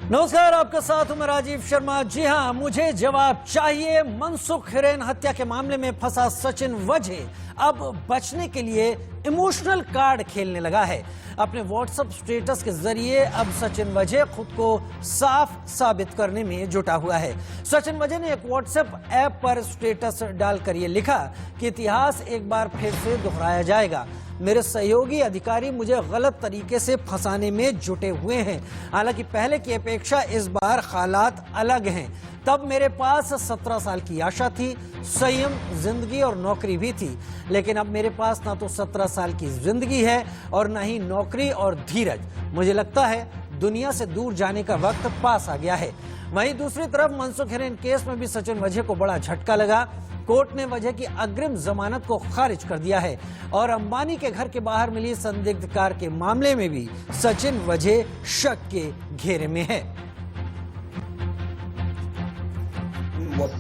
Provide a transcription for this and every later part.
नमस्कार, आपके साथ हूं मैं राजीव शर्मा। जी हां, मुझे जवाब चाहिए। मनसुख हिरेन हत्या के मामले में फंसा सचिन वजह अब बचने के लिए इमोशनल कार्ड खेलने लगा है। अपने व्हाट्सएप स्टेटस के जरिए अब सचिन वजह खुद को साफ साबित करने में जुटा हुआ है। सचिन वजह ने एक व्हाट्सएप ऐप पर स्टेटस डालकर यह लिखा कि इतिहास एक बार फिर से दोहराया जाएगा। मेरे सहयोगी अधिकारी मुझे गलत तरीके से फंसाने में जुटे हुए हैं। हालांकि पहले की अपेक्षा इस बार हालात अलग हैं। तब मेरे पास 17 साल की आशा थी, संयम, जिंदगी और नौकरी भी थी। लेकिन अब मेरे पास ना तो 17 साल की जिंदगी है और ना ही नौकरी और धीरज। मुझे लगता है दुनिया से दूर जाने का वक्त पास आ गया है। वहीं दूसरी तरफ मनसुख हिरेन केस में भी सचिन वजह को बड़ा झटका लगा। कोर्ट ने वजह की अग्रिम जमानत को खारिज कर दिया है और अंबानी के घर के बाहर मिली संदिग्ध कार के मामले में भी सचिन वजह शक के घेरे में है।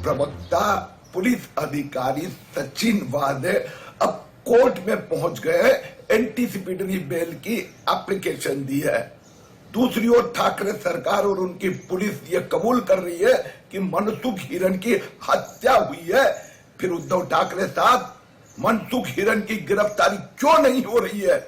प्रवक्ता पुलिस अधिकारी सचिन वजह अब कोर्ट में पहुंच गए, एंटीसिपेटरी बेल की एप्लीकेशन दी है। दूसरी ओर ठाकरे सरकार और उनकी पुलिस ये कबूल कर रही है कि मनसुख हिरेन की हत्या हुई है। फिर उद्धव ठाकरे साहब, मनसुख हिरेन की गिरफ्तारी क्यों नहीं हो रही है?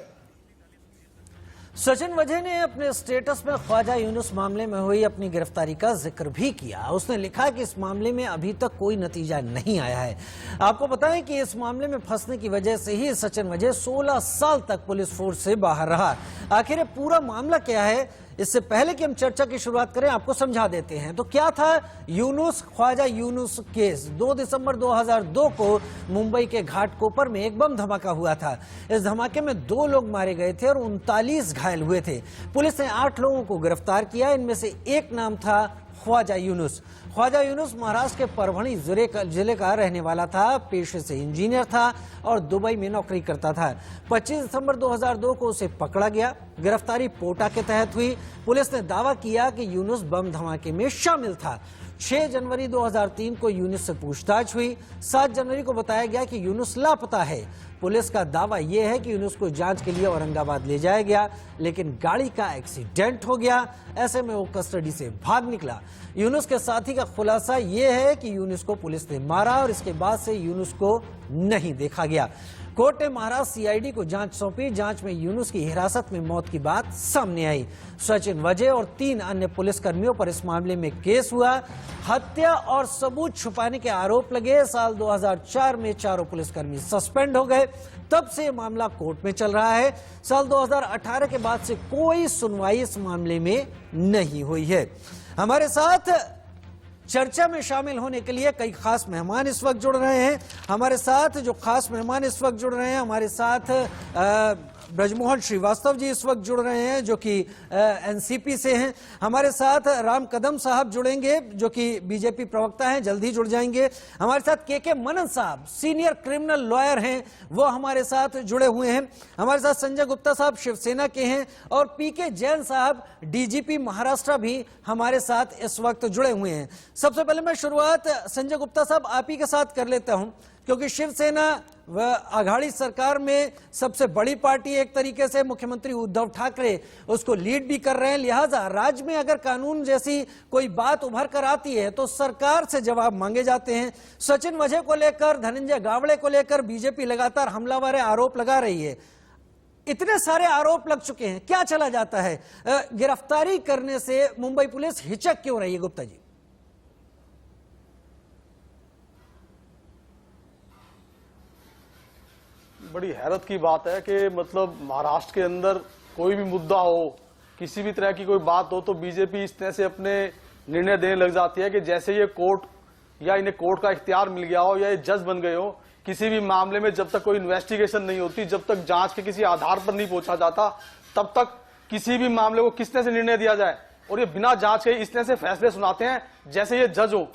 सचिन वजह ने अपने स्टेटस में ख्वाजा यूनुस मामले में हुई अपनी गिरफ्तारी का जिक्र भी किया। उसने लिखा कि इस मामले में अभी तक कोई नतीजा नहीं आया है। आपको बताएं कि इस मामले में फंसने की वजह से ही सचिन वजह 16 साल तक पुलिस फोर्स से बाहर रहा। आखिर पूरा मामला क्या है, इससे पहले कि हम चर्चा की शुरुआत करें आपको समझा देते हैं। तो क्या था यूनुस, ख्वाजा यूनुस केस। 2 दिसंबर 2002 को मुंबई के घाटकोपर में एक बम धमाका हुआ था। इस धमाके में 2 लोग मारे गए थे और 39 घायल हुए थे। पुलिस ने 8 लोगों को गिरफ्तार किया। इनमें से एक नाम था ख्वाजा यूनुस। ख्वाजा यूनुस महाराष्ट्र के परभणी जिले का रहने वाला था। पेशे से इंजीनियर था और दुबई में नौकरी करता था। 25 दिसंबर 2002 को उसे पकड़ा गया। गिरफ्तारी पोटा के तहत हुई। पुलिस ने दावा किया कि यूनुस बम धमाके में शामिल था। 6 जनवरी 2003 को यूनुस से पूछताछ हुई। 7 जनवरी को बताया गया कि यूनुस लापता है। पुलिस का दावा यह है कि यूनुस को जांच के लिए औरंगाबाद ले जाया गया, लेकिन गाड़ी का एक्सीडेंट हो गया। ऐसे में वो कस्टडी से भाग निकला। यूनुस के साथी का खुलासा यह है कि यूनुस को पुलिस ने मारा और इसके बाद से यूनुस को नहीं देखा गया। कोर्ट ने महाराष्ट्र सीआईडी को जांच सौंपी। जांच में यूनुस की हिरासत में मौत की बात सामने आई। सचिन वजह और 3 अन्य पुलिसकर्मियों पर इस मामले में केस हुआ। हत्या और सबूत छुपाने के आरोप लगे। साल 2004 में चारों पुलिसकर्मी सस्पेंड हो गए। तब से मामला कोर्ट में चल रहा है। साल 2018 के बाद से कोई सुनवाई इस मामले में नहीं हुई है। हमारे साथ चर्चा में शामिल होने के लिए कई खास मेहमान इस वक्त जुड़ रहे हैं। हमारे साथ जो खास मेहमान इस वक्त जुड़ रहे हैं, हमारे साथ ब्रजमोहन श्रीवास्तव जी इस वक्त जुड़ रहे हैं जो कि एनसीपी से हैं। हमारे साथ राम कदम साहब जुड़ेंगे जो कि बीजेपी प्रवक्ता हैं, जल्द ही जुड़ जाएंगे। हमारे साथ के मनन साहब सीनियर क्रिमिनल लॉयर हैं, वो हमारे साथ जुड़े हुए हैं। हमारे साथ संजय गुप्ता साहब शिवसेना के हैं और पीके जैन साहब डीजीपी महाराष्ट्र भी हमारे साथ इस वक्त जुड़े हुए हैं। सबसे पहले मैं शुरुआत संजय गुप्ता साहब आप ही के साथ कर लेता हूं, क्योंकि शिवसेना व आघाड़ी सरकार में सबसे बड़ी पार्टी एक तरीके से मुख्यमंत्री उद्धव ठाकरे उसको लीड भी कर रहे हैं। लिहाजा राज्य में अगर कानून जैसी कोई बात उभर कर आती है तो सरकार से जवाब मांगे जाते हैं। सचिन वजह को लेकर, धनंजय गावड़े को लेकर बीजेपी लगातार हमलावर आरोप लगा रही है। इतने सारे आरोप लग चुके हैं, क्या चला जाता है? गिरफ्तारी करने से मुंबई पुलिस हिचक क्यों रही है गुप्ता जी? बड़ी हैरत की बात है कि मतलब महाराष्ट्र के अंदर कोई भी मुद्दा हो, किसी भी तरह की कोई बात हो तो बीजेपी इस तरह से अपने निर्णय देने लग जाती है कि जैसे ये कोर्ट या इन्हें कोर्ट का इख्तियार मिल गया हो या ये जज बन गए हो। किसी भी मामले में जब तक कोई इन्वेस्टिगेशन नहीं होती, जब तक जांच के किसी आधार पर नहीं पहुंचा जाता, तब तक किसी भी मामले को किस तरह से निर्णय दिया जाए। और ये बिना जांच के इस तरह से फैसले सुनाते हैं जैसे ये जज हो।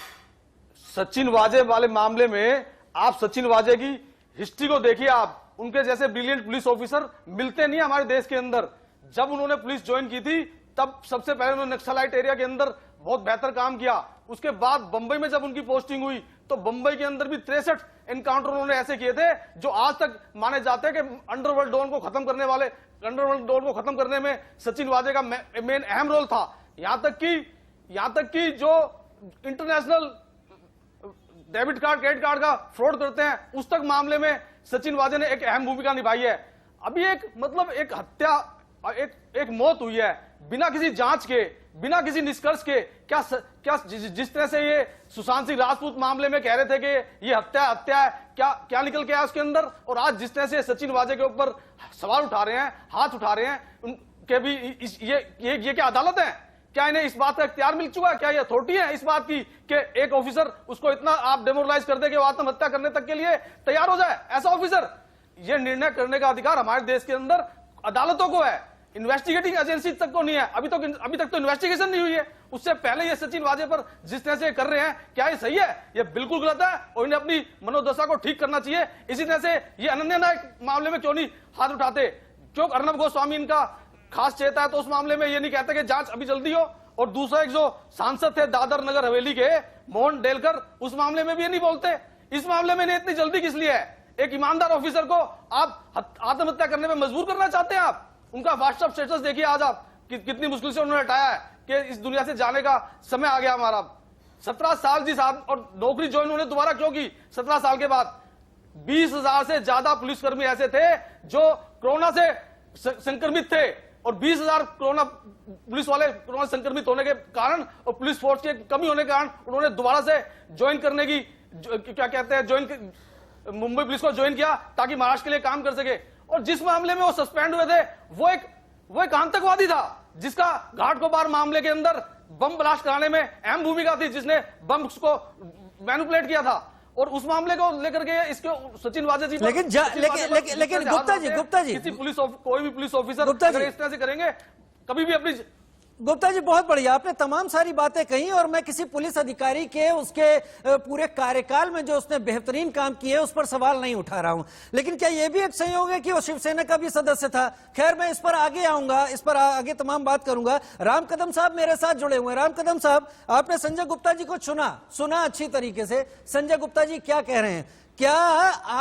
सचिन वाजे वाले मामले में आप सचिन वाजे की हिस्ट्री को देखिए, आप उनके जैसे ब्रिलियंट पुलिस ऑफिसर मिलते नहीं हमारे देश के अंदर। जब उन्होंने पुलिस ज्वाइन की थी तब सबसे पहले उन्होंने नक्सलाइट एरिया के अंदर बहुत बेहतर काम किया। उसके बाद बंबई में जब उनकी पोस्टिंग हुई तो बंबई के अंदर भी 63 एनकाउंटर उन्होंने ऐसे किए थे जो आज तक माने जाते हैं कि अंडरवर्ल्ड डॉन को खत्म करने में सचिन वाजे का मेन अहम रोल था। यहां तक कि यहां तक कि जो international debit card credit card का फ्रॉड करते हैं, उस तक मामले में सचिन वाजे ने एक अहम भूमिका निभाई है। अभी एक हत्या, एक मौत हुई है बिना किसी जांच के, बिना किसी निष्कर्ष के। क्या जिस तरह से ये सुशांत सिंह राजपूत मामले में कह रहे थे कि ये हत्या है, क्या निकल के आया उसके अंदर, और आज जिस तरह से सचिन वाजे के ऊपर सवाल उठा रहे हैं, हाथ उठा रहे हैं, उनके भी ये क्या अदालत है? क्या इन्हें इस बात का इख्तियार मिल चुका है? क्या ये अथॉरिटी है इस बात की कि एक ऑफिसर उसको इतना आप डेमोरलाइज कर दे कि वो आत्महत्या करने तक के लिए तैयार हो जाए? ऐसा ऑफिसर, ये निर्णय करने का अधिकार हमारे देश के अंदर अदालतों को है, इन्वेस्टिगेटिंग एजेंसी तक को नहीं है। अभी तक तो इन्वेस्टिगेशन नहीं हुई है। उससे पहले ये सचिन वाजे पर जिस तरह से कर रहे हैं, क्या ये सही है? ये बिल्कुल गलत है और इन्हें अपनी मनोदशा को ठीक करना चाहिए। इसी तरह से ये अनन्या नायक मामले में क्यों नहीं हाथ उठाते? क्यों अर्नब गोस्वामी इनका खास चेता है तो उस मामले में ये नहीं कहते कि जांच अभी जल्दी हो? और दूसरा एक जो सांसद थे दादर नगर हवेली के मोहन डेलकर, उस मामले में भी ये नहीं बोलते। इस मामले में इतनी जल्दी किस लिए है? एक ईमानदार ऑफिसर को आप आत्महत्या करने में मजबूर करना चाहते हैं। आप उनका व्हाट्सएप स्टेटस देखिए आज आप कितनी मुश्किल से उन्होंने हटाया है कि इस दुनिया से जाने का समय आ गया हमारा। 17 साल जिस और नौकरी ज्वाइन उन्होंने दोबारा क्यों की 17 साल के बाद? 20,000 से ज्यादा पुलिसकर्मी ऐसे थे जो कोरोना से संक्रमित थे, और 20,000 कोरोना पुलिस वाले कोरोना संक्रमित होने के कारण और पुलिस फोर्स की कमी होने के कारण उन्होंने दोबारा से ज्वाइन करने की क्या कहते हैं मुंबई पुलिस को ज्वाइन किया ताकि महाराष्ट्र के लिए काम कर सके। और जिस मामले में वो सस्पेंड हुए थे वो एक आतंकवादी था जिसका घाटकोपर मामले के अंदर बम ब्लास्ट कराने में अहम भूमिका थी, जिसने बम को मैनिपुलेट किया था। और उस मामले को लेकर के इसके सचिन वाजे जी लेकिन गुप्ता जी किसी कोई भी पुलिस ऑफिसर अगर इस तरह से करेंगे कभी भी अपनी। गुप्ता जी बहुत बढ़िया, आपने तमाम सारी बातें कही और मैं किसी पुलिस अधिकारी के उसके पूरे कार्यकाल में जो उसने बेहतरीन काम किए उस पर सवाल नहीं उठा रहा हूं, लेकिन क्या यह भी एक संयोग है कि वो शिवसेना का भी सदस्य था? खैर मैं इस पर आगे आऊंगा, इस पर आगे तमाम बात करूंगा। राम कदम साहब मेरे साथ जुड़े हुए हैं। राम कदम साहब, आपने संजय गुप्ता जी को सुना अच्छी तरीके से। संजय गुप्ता जी क्या कह रहे हैं? क्या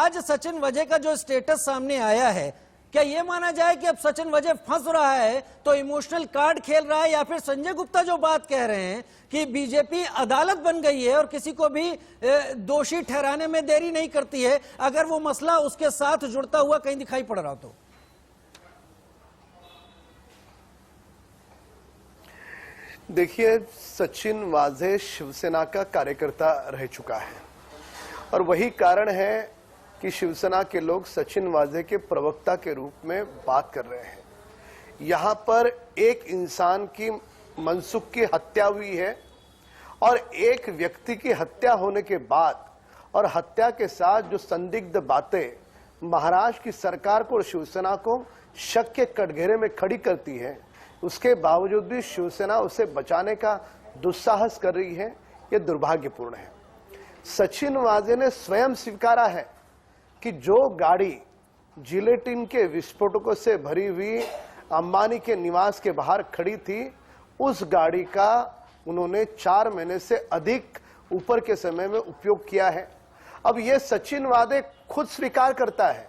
आज सचिन वाजे का जो स्टेटस सामने आया है, क्या यह माना जाए कि अब सचिन वाजे फंस रहा है तो इमोशनल कार्ड खेल रहा है, या फिर संजय गुप्ता जो बात कह रहे हैं कि बीजेपी अदालत बन गई है और किसी को भी दोषी ठहराने में देरी नहीं करती है अगर वो मसला उसके साथ जुड़ता हुआ कहीं दिखाई पड़ रहा हो? तो देखिए, सचिन वाजे शिवसेना का कार्यकर्ता रह चुका है और वही कारण है कि शिवसेना के लोग सचिन वाजे के प्रवक्ता के रूप में बात कर रहे हैं। यहां पर एक इंसान की मनसुख की हत्या हुई है और एक व्यक्ति की हत्या होने के बाद और हत्या के साथ जो संदिग्ध बातें महाराष्ट्र की सरकार को और शिवसेना को शक के कटघरे में खड़ी करती है, उसके बावजूद भी शिवसेना उसे बचाने का दुस्साहस कर रही है, यह दुर्भाग्यपूर्ण है। सचिन वाजे ने स्वयं स्वीकारा है कि जो गाड़ी जिलेटिन के विस्फोटकों से भरी हुई अंबानी के निवास के बाहर खड़ी थी, उस गाड़ी का उन्होंने 4 महीने से अधिक ऊपर के समय में उपयोग किया है। अब यह सचिन वाजे खुद स्वीकार करता है।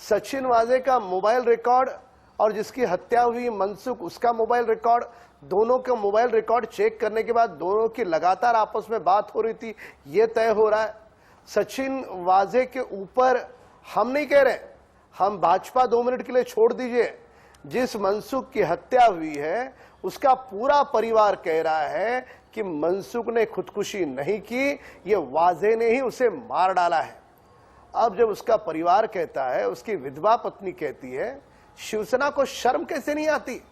सचिन वाजे का मोबाइल रिकॉर्ड और जिसकी हत्या हुई मनसुख, उसका मोबाइल रिकॉर्ड, दोनों का मोबाइल रिकॉर्ड चेक करने के बाद दोनों की लगातार आपस में बात हो रही थी, यह तय हो रहा है। सचिन वाजे के ऊपर हम नहीं कह रहे, हम भाजपा 2 मिनट के लिए छोड़ दीजिए, जिस मनसुख की हत्या हुई है उसका पूरा परिवार कह रहा है कि मनसुख ने खुदकुशी नहीं की, ये वाजे ने ही उसे मार डाला है। अब जब उसका परिवार कहता है, उसकी विधवा पत्नी कहती है, शिवसेना को शर्म कैसे नहीं आती?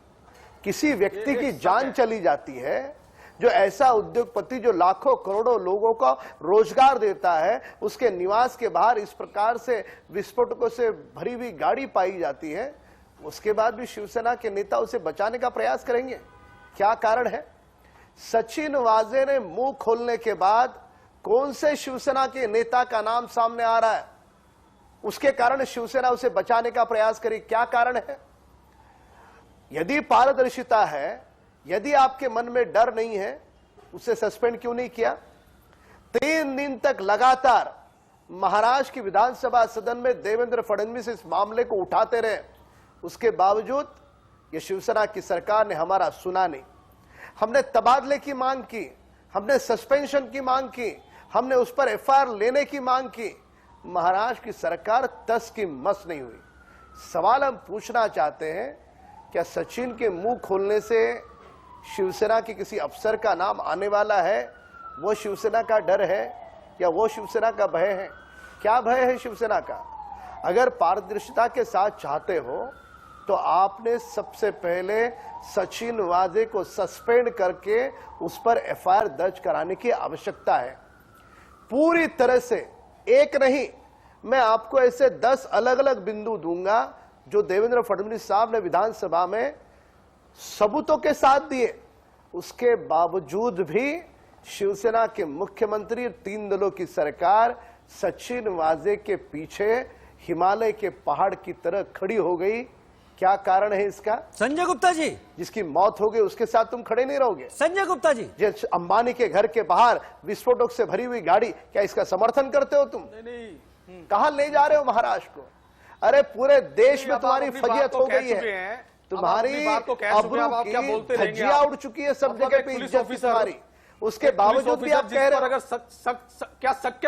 किसी व्यक्ति की जान चली जाती है, जो ऐसा उद्योगपति जो लाखों करोड़ों लोगों को रोजगार देता है, उसके निवास के बाहर इस प्रकार से विस्फोटकों से भरी हुई गाड़ी पाई जाती है, उसके बाद भी शिवसेना के नेता उसे बचाने का प्रयास करेंगे? क्या कारण है? सचिन वाजे ने मुंह खोलने के बाद कौन से शिवसेना के नेता का नाम सामने आ रहा है? उसके कारण शिवसेना उसे बचाने का प्रयास करे, क्या कारण है? यदि पारदर्शिता है, यदि आपके मन में डर नहीं है, उसे सस्पेंड क्यों नहीं किया? 3 दिन तक लगातार महाराष्ट्र की विधानसभा सदन में देवेंद्र फडणवीस इस मामले को उठाते रहे, उसके बावजूद ये शिवसेना की सरकार ने हमारा सुना नहीं। हमने तबादले की मांग की, हमने सस्पेंशन की मांग की, हमने उस पर एफआईआर लेने की मांग की। महाराष्ट्र की सरकार तस की मस नहीं हुई। सवाल हम पूछना चाहते हैं, क्या सचिन के मुंह खोलने से शिवसेना के किसी अफसर का नाम आने वाला है? वो शिवसेना का डर है या वो शिवसेना का भय है? क्या भय है शिवसेना का? अगर पारदर्शिता के साथ चाहते हो तो आपने सबसे पहले सचिन वाजे को सस्पेंड करके उस पर एफआईआर दर्ज कराने की आवश्यकता है। पूरी तरह से एक नहीं, मैं आपको ऐसे 10 अलग अलग बिंदु दूंगा जो देवेंद्र फडणवीस साहब ने विधानसभा में सबूतों के साथ दिए। उसके बावजूद भी शिवसेना के मुख्यमंत्री, 3 दलों की सरकार सचिन वाजे के पीछे हिमालय के पहाड़ की तरह खड़ी हो गई। क्या कारण है इसका? संजय गुप्ता जी, जिसकी मौत हो गई उसके साथ तुम खड़े नहीं रहोगे? संजय गुप्ता जी, जिस अंबानी के घर के बाहर विस्फोटक से भरी हुई गाड़ी, क्या इसका समर्थन करते हो तुम? नहीं। कहां ले जा रहे हो महाराष्ट्र को? अरे पूरे देश में तुम्हारी फजीयत हो गई है, तुम्हारी अबरू की धज्जियां उड़ चुकी है सब जगह पे, इज्जत की तुम्हारी। उसके बावजूद भी आप कह रहे हो अगर क्या शक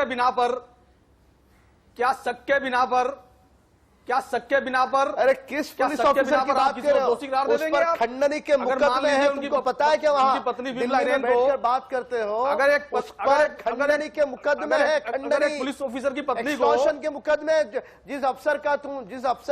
के बिना पर अरे किस पुलिस ऑफिसर की बात कर रहे हो? उस पर खंडनी के मुकदमे हैं, तुमको पता है क्या? वहां पत्नी दिल्ली में बैठकर बात करते हो। उस पर खंडनी के मुकदमे है, खंडनी पुलिस ऑफिसर की पत्नी को, एक्सटॉर्शन के मुकदमे। जिस अफसर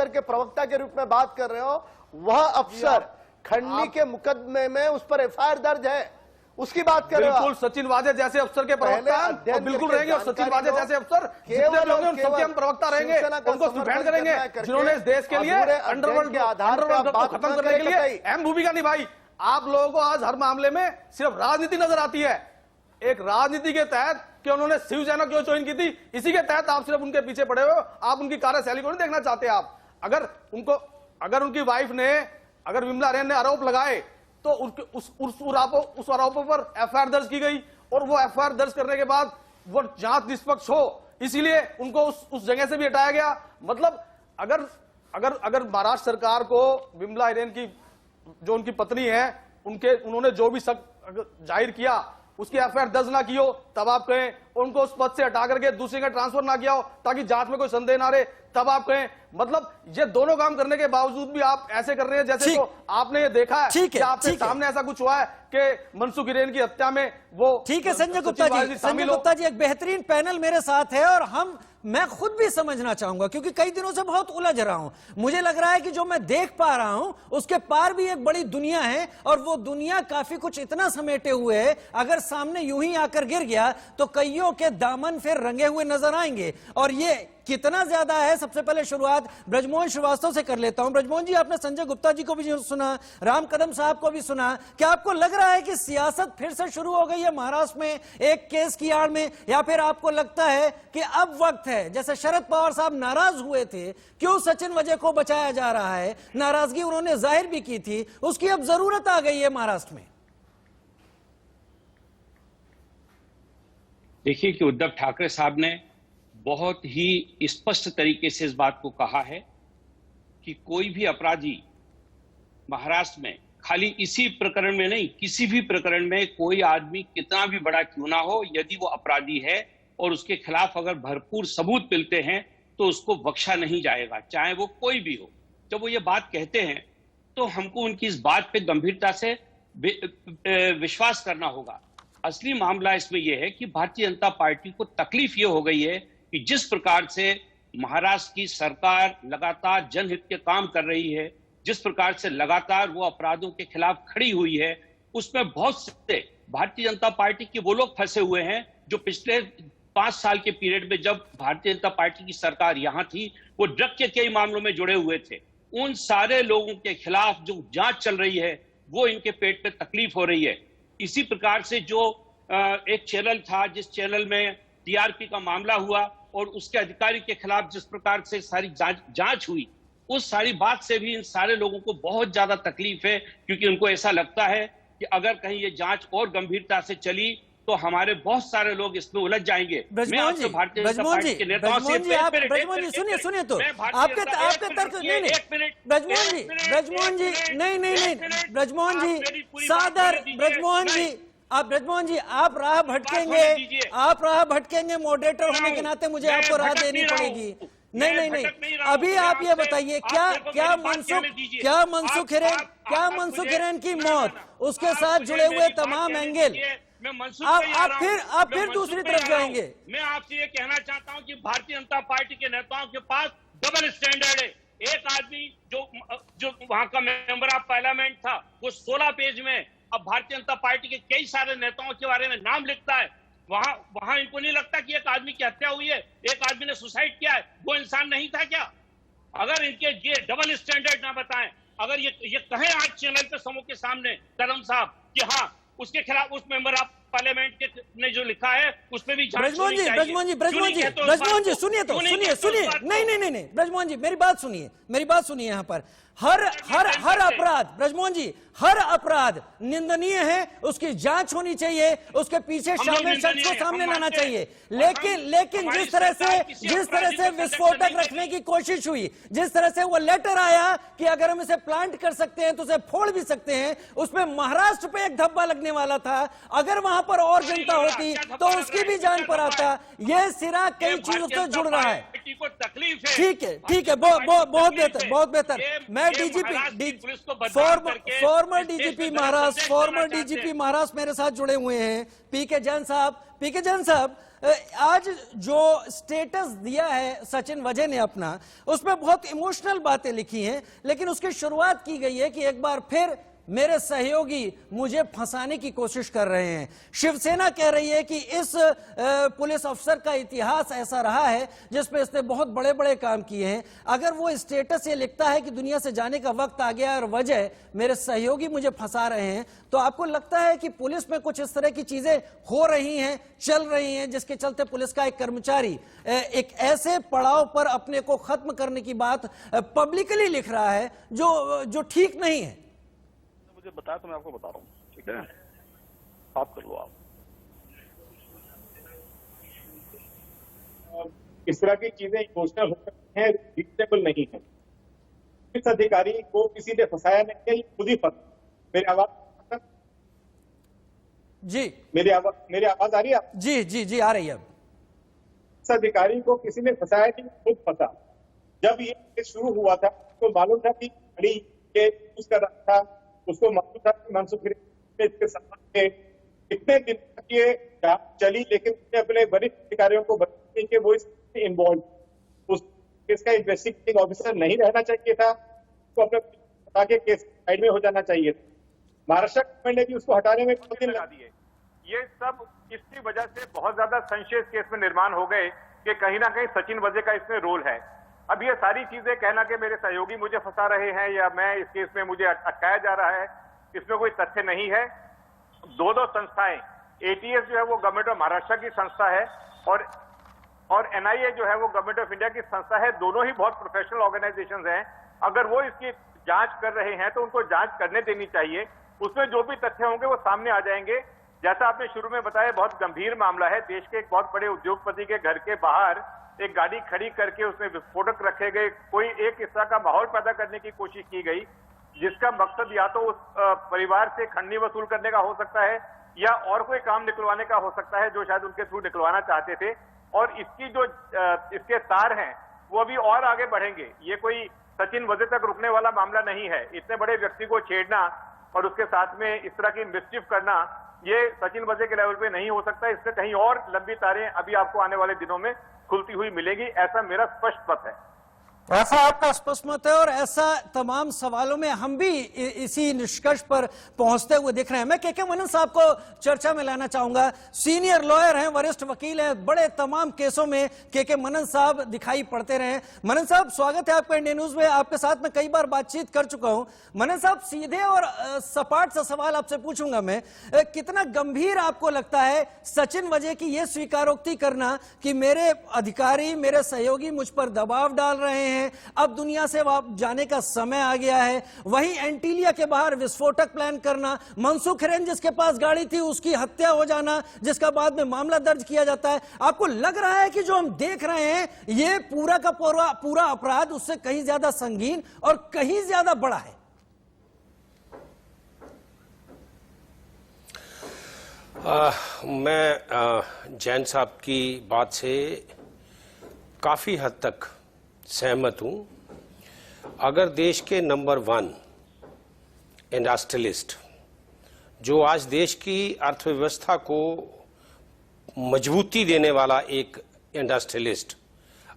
के प्रवक्ता के रूप में बात कर रहे हो, वह अफसर खंडनी के मुकदमे में उस पर एफआईआर दर्ज है, उसकी बात कर रहे हो। बिल्कुल सचिन वाजे जैसे अफसर के प्रवक्ता और बिल्कुल रहेंगे, और सचिन वाजे जैसे अफसर जितने भी होंगे उन सबके हम प्रवक्ता रहेंगे, उनको डिफेंड करेंगे जिन्होंने इस देश के लिए अंडरवर्ल्ड को खत्म करने के लिए अहम भूमिका निभाई। आप लोगों को आज हर मामले में सिर्फ राजनीति नजर आती है। एक राजनीति के तहत कि उन्होंने शिवसेना क्यों ज्वाइन की थी, इसी के तहत आप सिर्फ उनके पीछे पड़े हो। आप उनकी कार्यशैली को नहीं देखना चाहते। आप अगर उनकी वाइफ ने, अगर विमला रेन ने आरोप लगाए तो उस आरोपों पर एफआईआर दर्ज की गई, और वो एफआईआर दर्ज करने के बाद वो जांच निष्पक्ष हो, इसीलिए उनको उस जगह से भी हटाया गया। मतलब अगर महाराष्ट्र सरकार को विमला रेन की, जो उनकी पत्नी है, उन्होंने जो भी शक जाहिर किया उसकी एफआईआर दर्ज ना की हो, तब आप कहें उनको उस पद से हटा करके दूसरे का ट्रांसफर ना किया हो ताकि जांच में कोई संदेह ना रहे, तब आप कहें। मतलब ये दोनों काम करने के बावजूद भी आप ऐसे कर रहे हैं जैसे तो आपने ये देखा है कि आपके सामने ऐसा कुछ हुआ है कि मनसुख हिरेन की हत्या में वो। ठीक है संजय गुप्ता जी, एक बेहतरीन पैनल मेरे साथ है और मैं खुद भी समझना चाहूंगा क्योंकि कई दिनों से बहुत उलझ रहा हूं। मुझे लग रहा है कि जो मैं देख पा रहा हूं उसके पार भी एक बड़ी दुनिया है, और वो दुनिया काफी कुछ इतना समेटे हुए है, अगर सामने यूं ही आकर गिर गया तो कईयों के दामन फिर रंगे हुए नजर आएंगे। और ये कितना ज्यादा है, सबसे पहले शुरुआत ब्रजमोहन श्रीवास्तव से कर लेता हूं। ब्रजमोहन जी, आपने संजय गुप्ता जी को भी सुना, राम कदम साहब को भी सुना। क्या आपको लग रहा है कि सियासत फिर से शुरू हो गई है महाराष्ट्र में एक केस की आड़ में, या फिर आपको लगता है कि अब वक्त है, जैसे शरद पवार साहब नाराज हुए थे, क्यों सचिन वाजे को बचाया जा रहा है, नाराजगी उन्होंने जाहिर भी की थी, उसकी अब जरूरत आ गई है महाराष्ट्र में? देखिए कि उद्धव ठाकरे साहब ने बहुत ही स्पष्ट तरीके से इस बात को कहा है कि कोई भी अपराधी महाराष्ट्र में, खाली इसी प्रकरण में नहीं, किसी भी प्रकरण में कोई आदमी कितना भी बड़ा क्यों ना हो, यदि वो अपराधी है और उसके खिलाफ अगर भरपूर सबूत मिलते हैं तो उसको बख्शा नहीं जाएगा, चाहे वो कोई भी हो। जब वो ये बात कहते हैं तो हमको उनकी इस बात पे गंभीरता से विश्वास करना होगा। असली मामला इसमें यह है कि भारतीय जनता पार्टी को तकलीफ ये हो गई है कि जिस प्रकार से महाराष्ट्र की सरकार लगातार जनहित के काम कर रही है, जिस प्रकार से लगातार वो अपराधों के खिलाफ खड़ी हुई है, उसमें बहुत से भारतीय जनता पार्टी के वो लोग फंसे हुए हैं जो पिछले 5 साल के पीरियड में जब भारतीय जनता पार्टी की सरकार यहां थी, वो ड्रग के कई मामलों में जुड़े हुए थे। उन सारे लोगों के खिलाफ जो जांच चल रही है वो इनके पेट पे तकलीफ हो रही है। इसी प्रकार से जो एक चैनल था, जिस चैनल में टीआरपी का मामला हुआ और उसके अधिकारी के खिलाफ जिस प्रकार से सारी जांच हुई, उस सारी बात से भी इन सारे लोगों को बहुत ज्यादा तकलीफ है, क्योंकि उनको ऐसा लगता है कि अगर कहीं ये जांच और गंभीरता से चली तो हमारे बहुत सारे लोग इसमें उलझ जाएंगे। मैं आपसे भारतीय जनता पार्टी के नेताओं से ब्रजमोहन जी सुनिए तो आपके तर्क नहीं ब्रजमोहन जी नहीं ब्रजमोहन जी सादर ब्रजमोहन जी आप राह भटकेंगे मॉडरेटर होने के नाते मुझे आपको राह देनी पड़ेगी। नहीं अभी आप ये बताइए क्या मनसुख हिरेन की मौत उसके साथ जुड़े हुए तमाम एंगल आप फिर दूसरी तरफ जाएंगे। मैं आपसे ये कहना चाहता हूं कि भारतीय जनता पार्टी के नेताओं के पास डबल स्टैंडर्ड है। एक आदमी जो वहां का मेंबर ऑफ पार्लियामेंट था वो 16 पेज में अब भारतीय जनता पार्टी के कई सारे नेताओं के बारे में नाम लिखता है। वहां इनको नहीं लगता कि एक आदमी की हत्या हुई है, एक आदमी ने सुसाइड किया है, वो इंसान नहीं था क्या? अगर इनके ये डबल स्टैंडर्ड ना बताएं, अगर ये कहें आज चैनल पे समूह के सामने करम साहब कि हाँ उसके खिलाफ उस मेंबर ऑफ पार्लियामेंट ने जो लिखा है उस पे भी जांच होनी चाहिए। ब्रजमोहन जी सुनिए नहीं ब्रजमोहन जी मेरी बात सुनिए यहाँ पर हर अपराध ब्रजमोहन जी हर अपराध निंदनीय है, उसकी जांच होनी चाहिए, उसके पीछे शामिल शख्स को सामने लाना चाहिए। लेकिन जिस तरह से विस्फोटक रखने की कोशिश हुई, जिस तरह से वो लेटर आया कि अगर हम इसे प्लांट कर सकते हैं तो उसे फोड़ भी सकते हैं, उसमें महाराष्ट्र पे एक धब्बा लगने वाला था। अगर वहां पर और जनता होती तो उसकी भी जान पर आता। यह सिरा कई चीजों से जुड़ रहा है। ठीक है बहुत बेहतर। मैं फॉर्मर डीजीपी महाराष्ट्र मेरे साथ जुड़े हुए हैं पीके जैन साहब। आज जो स्टेटस दिया है सचिन वाजे ने अपना, उसमें बहुत इमोशनल बातें लिखी हैं, लेकिन उसकी शुरुआत की गई है कि एक बार फिर मेरे सहयोगी मुझे फंसाने की कोशिश कर रहे हैं। शिवसेना कह रही है कि इस पुलिस अफसर का इतिहास ऐसा रहा है जिसमें इसने बहुत बड़े बड़े काम किए हैं। अगर वो स्टेटस ये लिखता है कि दुनिया से जाने का वक्त आ गया और वजह मेरे सहयोगी मुझे फंसा रहे हैं, तो आपको लगता है कि पुलिस में कुछ इस तरह की चीजें हो रही हैं, चल रही हैं, जिसके चलते पुलिस का एक कर्मचारी एक ऐसे पड़ाव पर अपने को खत्म करने की बात पब्लिकली लिख रहा है जो ठीक नहीं है? मुझे बताया तो मैं आपको बता रहा हूँ, ठीक है? बात कर लो आप। इस तरह की चीजें इमोशनल हो सकती हैं, रीजनेबल नहीं है। इस अधिकारी को किसी ने फंसाया नहीं है, खुद ही फंसा। मेरी आवाज जी मेरी आवाज आ रही है? जी आ रही है। इस अधिकारी को किसी ने फंसाया नहीं, खुद फंसा। जब ये शुरू हुआ था तो मालूम था कि गाड़ी के यूज कर रहा था, उसको मालूम था कि मनसुख हिरेन इसके संबंध में कितने दिन तक ये जांच चली, लेकिन उसने अपने वरिष्ठ अधिकारियों को बताया कि वो इसमें इन्वॉल्व, उस केस का इन्वेस्टिगेटिंग ऑफिसर नहीं रहना चाहिए था, उसको अपने बता के केस साइड में हो जाना चाहिए था। महाराष्ट्र गवर्नमेंट ने भी उसको हटाने में बहुत दिन लगा दिए। ये सब इसकी वजह से बहुत ज्यादा संशय केस में निर्माण हो गए कि कहीं ना कहीं सचिन वाजे का इसमें रोल है। अब ये सारी चीजें कहना कि मेरे सहयोगी मुझे फंसा रहे हैं या मैं इस केस में मुझे अटकाया जा रहा है, इसमें कोई तथ्य नहीं है। दो संस्थाएं, एटीएस जो है वो गवर्नमेंट ऑफ महाराष्ट्र की संस्था है और एनआईए जो है वो गवर्नमेंट ऑफ इंडिया की संस्था है। दोनों ही बहुत प्रोफेशनल ऑर्गेनाइजेशंस हैं। अगर वो इसकी जांच कर रहे हैं तो उनको जांच करने देनी चाहिए। उसमें जो भी तथ्य होंगे वो सामने आ जाएंगे। जैसा आपने शुरू में बताया, बहुत गंभीर मामला है। देश के एक बहुत बड़े उद्योगपति के घर के बाहर एक गाड़ी खड़ी करके उसमें विस्फोटक रखे गए। कोई एक इस तरह का माहौल पैदा करने की कोशिश की गई जिसका मकसद या तो उस परिवार से खंडनी वसूल करने का हो सकता है या और कोई काम निकलवाने का हो सकता है जो शायद उनके थ्रू निकलवाना चाहते थे। और इसकी जो इसके तार हैं वो अभी और आगे बढ़ेंगे। ये कोई सचिन वाजे तक रुकने वाला मामला नहीं है। इतने बड़े व्यक्ति को छेड़ना और उसके साथ में इस तरह की मिसचिफ करना, ये सचिन वाजे के लेवल पे नहीं हो सकता। इससे कहीं और लंबी तारें अभी आपको आने वाले दिनों में खुलती हुई मिलेगी, ऐसा मेरा स्पष्ट मत है। ऐसा आपका स्पष्ट मत है और ऐसा तमाम सवालों में हम भी इसी निष्कर्ष पर पहुंचते हुए दिख रहे हैं। मैं के मनन साहब को चर्चा में लाना चाहूंगा। सीनियर लॉयर हैं, वरिष्ठ वकील हैं, बड़े तमाम केसों में के मनन साहब दिखाई पड़ते रहे। मनन साहब, स्वागत है आपका इंडिया न्यूज में। आपके साथ मैं कई बार बातचीत कर चुका हूं। मनन साहब, सीधे और सपाट सा सवाल आपसे पूछूंगा मैं, कितना गंभीर आपको लगता है सचिन वाजे की यह स्वीकारोक्ति करना कि मेरे अधिकारी, मेरे सहयोगी मुझ पर दबाव डाल रहे हैं, हैं, अब दुनिया से जाने का समय आ गया है। वहीं एंटीलिया के बाहर विस्फोटक प्लान करना, मनसुख हिरेन जिसके पास गाड़ी थी उसकी हत्या हो जाना, जिसका बाद में मामला दर्ज किया जाता है। आपको लग रहा है कि जो हम देख रहे हैं ये पूरा का पूरा अपराध उससे कहीं ज्यादा संगीन और कहीं ज्यादा बड़ा है? मैं जैन साहब की बात से काफ़ी हद तक सहमत हूं। अगर देश के नंबर 1 इंडस्ट्रियलिस्ट, जो आज देश की अर्थव्यवस्था को मजबूती देने वाला एक इंडस्ट्रियलिस्ट,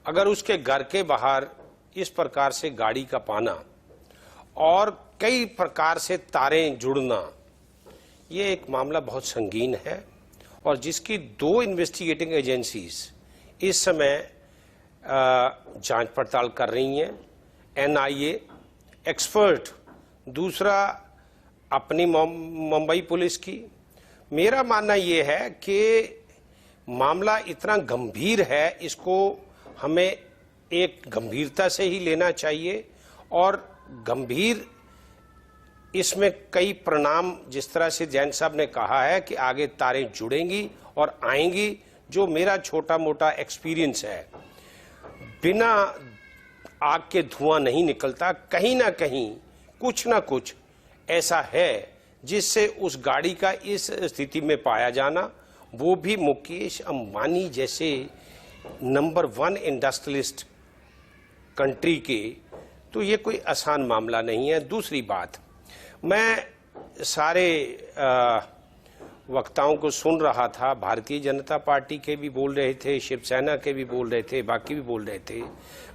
अगर उसके घर के बाहर इस प्रकार से गाड़ी का पाना और कई प्रकार से तारें जुड़ना, ये एक मामला बहुत संगीन है और जिसकी 2 इन्वेस्टिगेटिंग एजेंसीज इस समय जांच पड़ताल कर रही हैं। NIA एक्सपर्ट, दूसरा अपनी मुंबई पुलिस की। मेरा मानना ये है कि मामला इतना गंभीर है, इसको हमें एक गंभीरता से ही लेना चाहिए और गंभीर इसमें कई परिणाम, जिस तरह से जैन साहब ने कहा है कि आगे तारें जुड़ेंगी और आएंगी। जो मेरा छोटा मोटा एक्सपीरियंस है, बिना आग के धुआं नहीं निकलता, कहीं ना कहीं कुछ ना कुछ ऐसा है जिससे उस गाड़ी का इस स्थिति में पाया जाना, वो भी मुकेश अंबानी जैसे नंबर 1 इंडस्ट्रियलिस्ट कंट्री के, तो ये कोई आसान मामला नहीं है। दूसरी बात, मैं सारे वक्ताओं को सुन रहा था, भारतीय जनता पार्टी के भी बोल रहे थे, शिवसेना के भी बोल रहे थे, बाकी भी बोल रहे थे।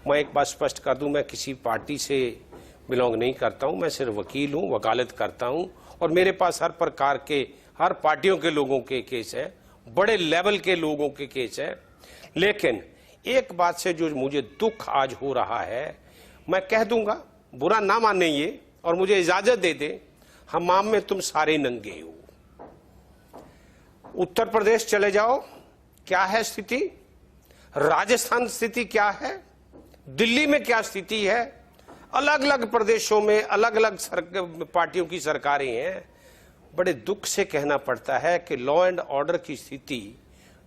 मैं एक बात स्पष्ट कर दूं, मैं किसी पार्टी से बिलोंग नहीं करता हूं, मैं सिर्फ वकील हूं, वकालत करता हूं और मेरे पास हर प्रकार के, हर पार्टियों के लोगों के केस है, बड़े लेवल के लोगों के केस है। लेकिन एक बात से जो मुझे दुख आज हो रहा है, मैं कह दूंगा, बुरा ना माने ये और मुझे इजाजत दे दे, हमाम में तुम सारे नंगे हो। उत्तर प्रदेश चले जाओ, क्या है स्थिति, राजस्थान स्थिति क्या है, दिल्ली में क्या स्थिति है, अलग अलग प्रदेशों में अलग अलग पार्टियों की सरकारें हैं। बड़े दुख से कहना पड़ता है कि लॉ एंड ऑर्डर की स्थिति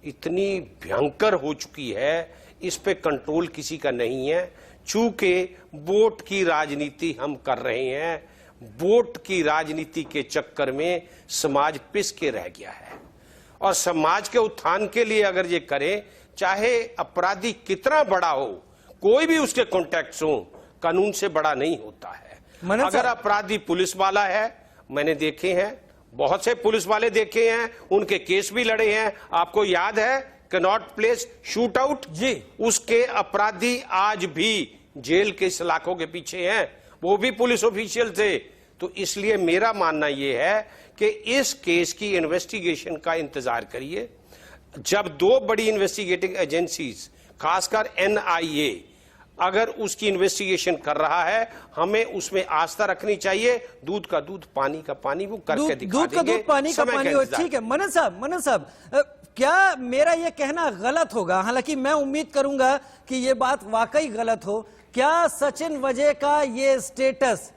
इतनी भयंकर हो चुकी है, इस पे कंट्रोल किसी का नहीं है। चूंकि वोट की राजनीति हम कर रहे हैं, वोट की राजनीति के चक्कर में समाज पिस के रह गया है और समाज के उत्थान के लिए अगर ये करें, चाहे अपराधी कितना बड़ा हो, कोई भी उसके कॉन्टैक्ट्स हो, कानून से बड़ा नहीं होता है। अगर अपराधी पुलिस वाला है, मैंने देखे हैं, बहुत से पुलिस वाले देखे हैं, उनके केस भी लड़े हैं। आपको याद है कैनॉट प्लेस शूट आउट जी, उसके अपराधी आज भी जेल के सलाखों के पीछे हैं, वो भी पुलिस ऑफिशियल थे। तो इसलिए मेरा मानना यह है कि इस केस की इन्वेस्टिगेशन का इंतजार करिए। जब 2 बड़ी इन्वेस्टिगेटिंग एजेंसीज, खासकर NIA, अगर उसकी इन्वेस्टिगेशन कर रहा है, हमें उसमें आस्था रखनी चाहिए। दूध का दूध, पानी का पानी, वो करके दिखा देंगे। दूध का दूध, पानी का पानी हो। ठीक है मनन साहब, क्या मेरा यह कहना गलत होगा? हालांकि मैं उम्मीद करूंगा कि यह बात वाकई गलत हो। क्या सचिन वजह का ये स्टेटस,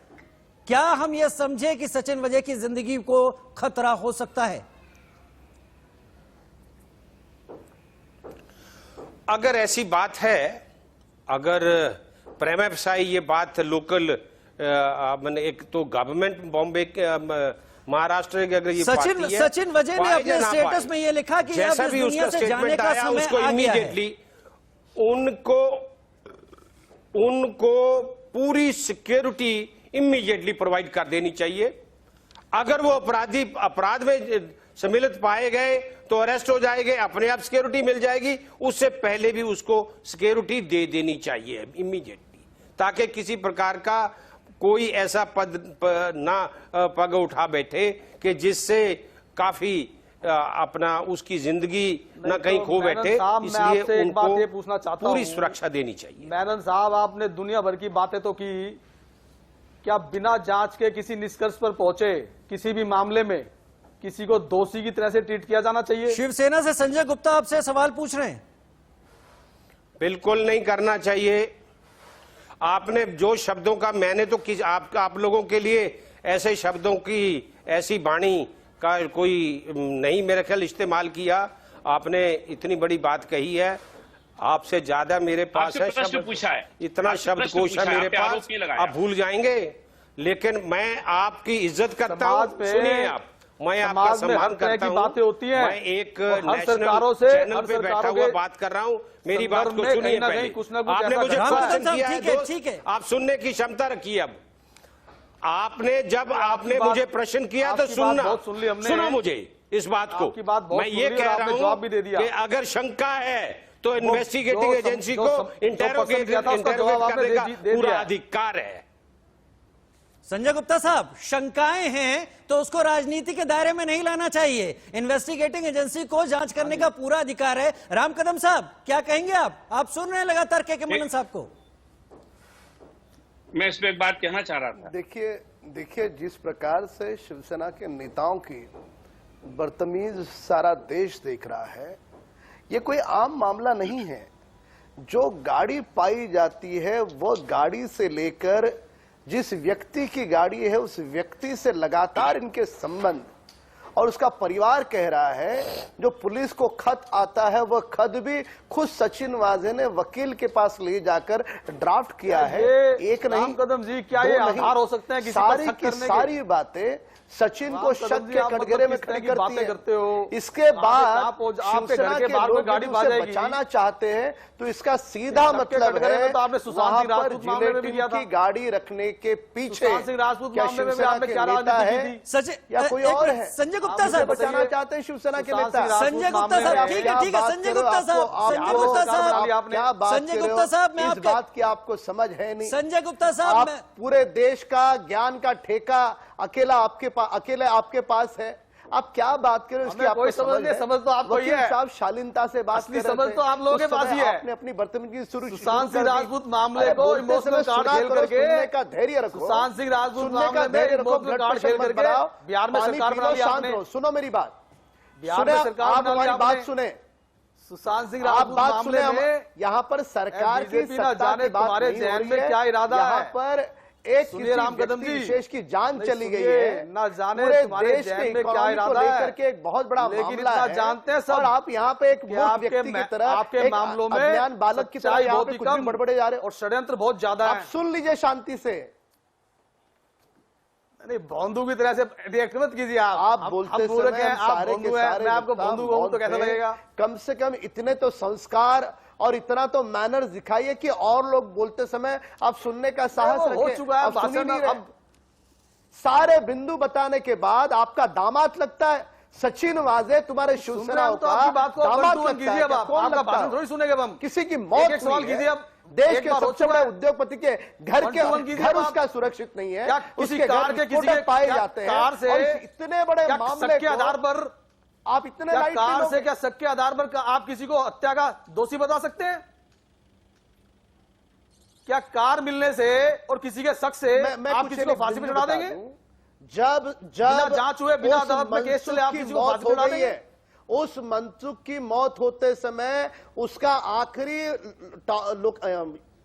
क्या हम ये समझे कि सचिन वजह की जिंदगी को खतरा हो सकता है? अगर ऐसी बात है, अगर प्रेमा फसाई ये बात लोकल, मैंने एक तो गवर्नमेंट बॉम्बे महाराष्ट्र के, अगर ये सचिन वजह ने अपने स्टेटस में ये लिखा कि जैसा भी उसका स्टेटमेंट आया, उसको इमीडिएटली उनको पूरी सिक्योरिटी इमीडिएटली प्रोवाइड कर देनी चाहिए। अगर वो अपराधी अपराध में सम्मिलित पाए गए तो अरेस्ट हो जाएंगे, अपने आप सिक्योरिटी मिल जाएगी। उससे पहले भी उसको सिक्योरिटी दे देनी चाहिए इमीडिएटली, ताकि किसी प्रकार का कोई ऐसा पग उठा बैठे कि जिससे काफी अपना उसकी जिंदगी न कहीं खो बैठे। इसलिए उनको पूछना चाहता पूरी सुरक्षा देनी चाहिए। मेनन साहब, आपने दुनिया भर की बातें तो की, क्या बिना जांच के किसी निष्कर्ष पर पहुंचे किसी भी मामले में किसी को दोषी की तरह से ट्रीट किया जाना चाहिए? शिवसेना से संजय गुप्ता आपसे सवाल पूछ रहे हैं। बिल्कुल नहीं करना चाहिए। आपने जो शब्दों का, मैंने तो आप लोगों के लिए ऐसे शब्दों की, ऐसी वाणी का कोई नहीं मेरे ख्याल इस्तेमाल किया। आपने इतनी बड़ी बात कही है, आपसे ज्यादा मेरे पास है प्रश्न शब्द, पूछा है, इतना शब्दकोश है मेरे पास, आप भूल जाएंगे। लेकिन मैं आपकी इज्जत करता हूँ, सुनिए आप, मैं आपका सम्मान करता हूँ। बातें होती हैं, मैं एक हर नेशनल सरकारों से, चैनल हर पे बैठा सरकारों हुआ के बात कर रहा हूँ, मेरी बात संदर्भ को में सुनिए कहीं ना पहले। कहीं कुछ ना कुछ आपने ऐसा मुझे करना क्वेश्चन है। किया है, ठीक है, दोस्त, ठीक है। आप सुनने की क्षमता रखिए। अब आपने जब आपने बात- मुझे प्रश्न किया तो आपकी बात सुनना, बहुत सुन ली हमने। सुनो मुझे इस बात को। आपकी बात बहुत मैं सुन ये ली और कह आपने रहा जवाब भी दे हूँ दिया। कि अगर शंका है तो इन्वेस्टिगेटिंग एजेंसी को इंटेरोगेट करने का पूरा अधिकार है। संजय गुप्ता साहब, शंकाएं हैं तो उसको राजनीति के दायरे में नहीं लाना चाहिए। इन्वेस्टिगेटिंग एजेंसी को जांच करने का पूरा अधिकार है। राम कदम साहब, क्या कहेंगे आप सुन रहे हैं लगातार के मनन साहब को। मैं इसमें एक बात कहना चाह रहा था। देखिए जिस प्रकार से शिवसेना के नेताओं की बदतमीज सारा देश देख रहा है, ये कोई आम मामला नहीं है। जो गाड़ी पाई जाती है वो गाड़ी से लेकर जिस व्यक्ति की गाड़ी है उस व्यक्ति से लगातार इनके संबंध, और उसका परिवार कह रहा है जो पुलिस को खत आता है वह खत भी खुद सचिन वाजे ने वकील के पास ले जाकर ड्राफ्ट किया है। एक नहीं, राम कदम जी, क्या दो ये नहीं, आधार हो सकते हैं किसी पर सारी शक की करने के? सारी बातें सचिन को शक के कटघरे में खड़ी करती है। करते हो। इसके बाद आपके घर शिवसेना के के बाहर लोग कोई गाड़ी यदि उसे जाएगी। बचाना चाहते हैं तो इसका सीधा शक के मतलब कटघरे में है तो आपने सुशांत वहां सिंह पर राजपूत मामले में भी जिलेटिन किया था। की गाड़ी रखने के पीछे सुशांत सिंह राजपूत क्या मामले में भी शिवसेना आपने के क्या नेता राजनीति है की थी? सचिन, या कोई एक और मिनट, है? संजय गुप्ता आप मुझे साहब, बचाना चाहते हैं शिवसेना के सुशांत नेता? सिंह संजय गुप्ता साहब, ठीक है, ठीक है, संजय गुप्ता साहब, संजय गुप्ता साहब, क्या बात संजय कर रहे गुप्ता हो? साहब, मैं इस आपके बात की आपको समझ है नहीं। संजय गुप्ता साहब, आप मैं पूरे देश का ज्ञान का ठेका अकेले आपके पास है। आप क्या बात कर रहे हो इसकी हमें आपको कोई समझ नहीं, है? समझ तो आपको ही वकील है। साहब शालीनता से बात असली कर रहे समझ थे। तो आप लोगों के उस पास समय ही है। आपने अपनी बदतमीजी शुरू सुशांत सिंह कर दी। राजपूत मामले अरे को बोलते इमोशनल समय कार्ड सुना खेल करो, करके, सुनने का धैर्य रखो। सुशांत सिंह राजपूत सुनने का मामले में धैर्य रखो, इमोशनल ब्लड कार्ड प्रेशर खेल मत करके बढ़ाओ। बिहार में पानी सरकार पी बना लो, ली शांत आपने। रहो, सुनो मेरी बात। बिहार में सुने, सरकार आप बना ली हमारी बात आपने। सुने, सुशांत सिंह आप राजपूत बात सुने। मामले में यहाँ पर सरकार की बीजेपी ना सत्ता जाने की बात तुम्हारे नहीं हो जहन रही में है। क्या इरादा यहाँ है। पर एक सुनिए किसी राम कदम व्यक्ति जी, विशेष की जान नहीं, चली गई सुनिए, है। ना जाने पूरे तुम्हारे देश जहन के में क्या इकोनॉमी को इरादा है। लेकर के एक बहुत बड़ा लेकिन मामला इतना है। जानते हैं सब और आप यहाँ पे एक कि मूर्ख आपके व्यक्ति की तरह आपके एक मामलों में अज्ञान बालक की तरह सच्चाई यहाँ बहुत पे ही कुछ भी कम बड़बड़े जा रहे हो। और षड्यंत्र बहुत ज्यादा आप है। सुन लीजिए शांति से। नहीं, बंधु की तरह से रिएक्ट मत कीजिए आप बोलते पूरे समय के हम आप सारे बंधु के हैं, सारे मैं आपको वक्ता बंधु कहूं तो कैसा मौन थे। लगेगा? कम से कम इतने तो संस्कार और इतना तो मैनर्स दिखाइए कि और लोग बोलते समय आप सुनने का साहस वो हो रखें। चुका है आप सुन ही भाषण नहीं रहे। अब सारे बिंदु बताने के बाद आपका दामाद लगता है सचिन वाजे, तुम्हारे शिवसेना तो आपकी बात को दामाद वन लगता कीजिए। है अब क्या? आप कौन आपका लगता भाषण है? थोड़ी सुनेंगे अब हम। किसी की मौत एक सवाल हुई है। कीजिए अब। देश एक के बार हो सबसे चुका बड़े है। उद्योगपति के घर वन टू वन कीजिए घर अब उसका आप। सुरक्षित नहीं है। क्या किसी उसके कार घर के किसी विस्फोटक के पाए क्या जाते हैं कार से और इस इतने बड़े क्या मामले शक के को आधार पर आप इतने क्या लाइट कार से क्या शक के आधार पर आप किसी को हत्या का दोषी बता सकते हैं? क्या कार मिलने से और किसी के शक से आप किसी को फांसी पे चढ़ा देंगे? जब बिना जांच हुए, बिना उस अदालत में केस चले आप मनसुख किसी की को मौत फांसी पे हो चढ़ा गई देंगे? है। उस मनसुख की मौत होते समय उसका आखिरी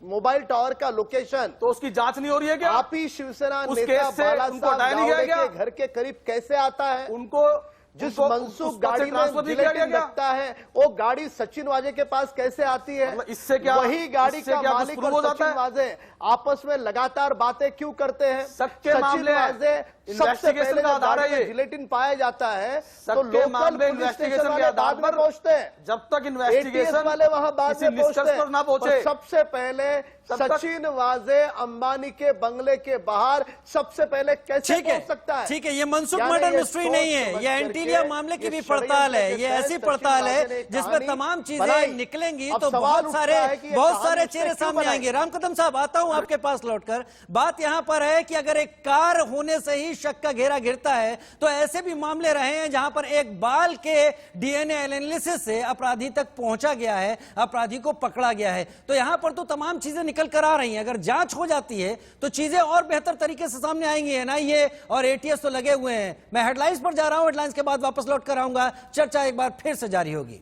मोबाइल टावर का लोकेशन तो उसकी जांच नहीं हो रही है क्या? आप ही शिवसेना उस नेता केस से बाला उनको साहब हटाया नहीं गया गावड़े क्या? के घर के करीब कैसे आता है? उनको जिस उनको मनसुख उस पद से गाड़ी में ट्रांसफर नहीं किया जिलेटिन गया? लगता है वो गाड़ी सचिन वाजे के पास कैसे आती है? मतलब इससे क्या वही गाड़ी इससे का क्या कुछ मालिक प्रूव हो और जाता सचिन है? वाजे आपस में लगातार बातें क्यों करते हैं? शक के सचिन मामले हैं। वाजे सबसे इन्वेस्टिगेशन पहले का जब आधार गाड़ी है में ये। जिलेटिन पाया जाता है शक तो के लोकल मामले पुलिस स्टेशन इन्वेस्टिगेशन के वाले आधार बाद में पर पहुंचते हैं। जब तक ATS इन्वेस्टिगेशन वाले वहां बाद किसी में पहुंचते निष्कर्ष पर ना हैं। पहुंचे और सबसे पहले तब तक- सचिन वाजे अंबानी के बंगले के बाहर सबसे पहले कैसे ठीक है, पहुंच सकता है? ठीक है, ये मनसुख यानी मर्डर ये मिस्ट्री सोच नहीं है, समझ ये करके एंटीलिया मामले की ये भी पड़ताल है, षड्यंत्र ये के ऐसी तहत पड़ताल सचिन है वाजे ने जिसमें कहानी तमाम चीजें बनाई। निकलेंगी अब तो सवाल बहुत उठता सारे है कि ये बहुत सारे कहानी चेहरे उसने क्यों सामने बनाई? आएंगे। राम कदम साहब, आता हूं आपके पास लौटकर। बात यहां पर है कि अगर एक कार होने से ही शक का घेरा घिरता है तो ऐसे भी मामले रहे हैं जहां पर एक बाल के डीएनए एनालिसिस से अपराधी तक पहुंचा गया है, अपराधी को पकड़ा गया है। तो यहां पर तो तमाम चीजें निकल कर आ रही हैं। अगर जांच हो जाती है तो चीजें और बेहतर तरीके से सामने आएंगी। एनआईए और एटीएस तो लगे हुए हैं। मैं हेडलाइंस पर जा रहा हूं, हेडलाइंस के बाद वापस लौट कर आऊंगा, चर्चा एक बार फिर से जारी होगी।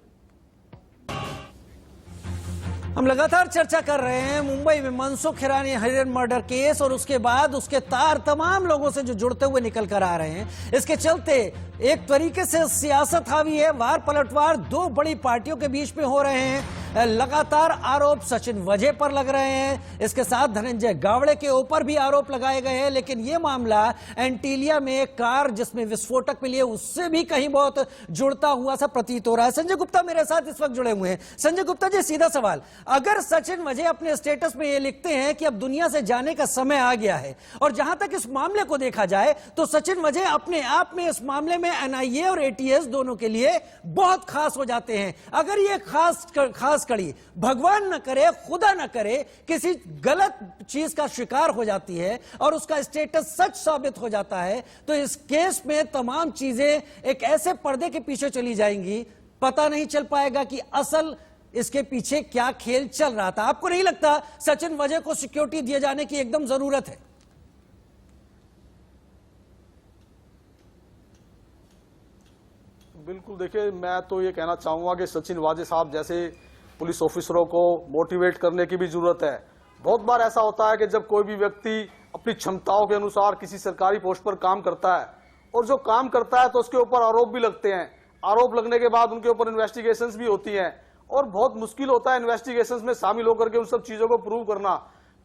हम लगातार चर्चा कर रहे हैं मुंबई में मनसुख हिरानी मर्डर केस और उसके बाद उसके तार तमाम लोगों से जो जुड़ते हुए निकल कर आ रहे हैं। इसके चलते एक तरीके से सियासत हावी है, वार पलटवार दो बड़ी पार्टियों के बीच में हो रहे हैं। लगातार आरोप सचिन वाजे पर लग रहे हैं, इसके साथ धनंजय गावड़े के ऊपर भी आरोप लगाए गए हैं। लेकिन यह मामला एंटीलिया में एक कार जिसमें विस्फोटक मिली है उससे भी कहीं बहुत जुड़ता हुआ सा प्रतीत हो रहा है। संजय गुप्ता मेरे साथ इस वक्त जुड़े हुए हैं। संजय गुप्ता जी, सीधा सवाल, अगर सचिन वाजे अपने स्टेटस में ये लिखते हैं कि अब दुनिया से जाने का समय आ गया है, और जहां तक इस मामले को देखा जाए तो सचिन वाजे अपने आप में इस मामले में एनआईए और एटीएस दोनों के लिए बहुत खास हो जाते हैं। अगर ये खास कड़ी भगवान न करे, खुदा न करे, किसी गलत चीज का शिकार हो जाती है और उसका स्टेटस सच साबित हो जाता है, तो इस केस में तमाम चीजें एक ऐसे पर्दे के पीछे चली जाएंगी, पता नहीं चल पाएगा कि असल इसके पीछे क्या खेल चल रहा था। आपको नहीं लगता सचिन वाजे को सिक्योरिटी दिए जाने की एकदम जरूरत है? बिल्कुल, देखिए मैं तो ये कहना चाहूंगा कि सचिन वाजे साहब जैसे पुलिस ऑफिसरों को मोटिवेट करने की भी जरूरत है। बहुत बार ऐसा होता है कि जब कोई भी व्यक्ति अपनी क्षमताओं के अनुसार किसी सरकारी पोस्ट पर काम करता है और जो काम करता है तो उसके ऊपर आरोप भी लगते हैं। आरोप लगने के बाद उनके ऊपर इन्वेस्टिगेशंस भी होती हैं और बहुत मुश्किल होता है इन्वेस्टिगेशंस में शामिल होकर के उन सब चीजों को प्रूव करना।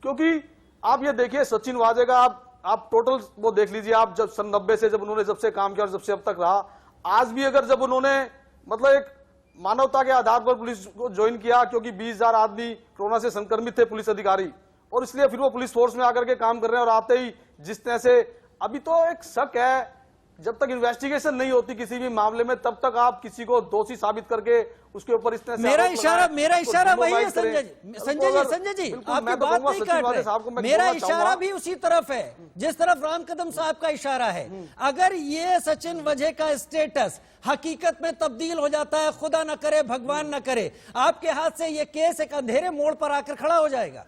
क्योंकि आप ये देखिए सचिन वाजे का आप टोटल वो देख लीजिए, आप जब सन 90 से जब से काम किया और जब से अब तक रहा, आज भी अगर जब उन्होंने मतलब एक मानवता के आधार पर पुलिस को ज्वाइन किया, क्योंकि 20,000 आदमी कोरोना से संक्रमित थे पुलिस अधिकारी, और इसलिए फिर वो पुलिस फोर्स में आकर के काम कर रहे हैं। और आते ही जिस तरह से अभी तो एक शक है, जब तक इन्वेस्टिगेशन नहीं होती किसी भी मामले में तब तक आप किसी को दोषी साबित करके उसके ऊपर इस तरह से मेरा इशारा वही है संजय जी आपकी बात नहीं काट रहे, मेरा इशारा भी उसी तरफ है जिस तरफ राम कदम साहब का इशारा है। अगर ये सचिन वाजे का स्टेटस हकीकत में तब्दील हो जाता है, खुदा न करे भगवान न करे, आपके हाथ से ये केस एक अंधेरे मोड़ पर आकर खड़ा हो जाएगा।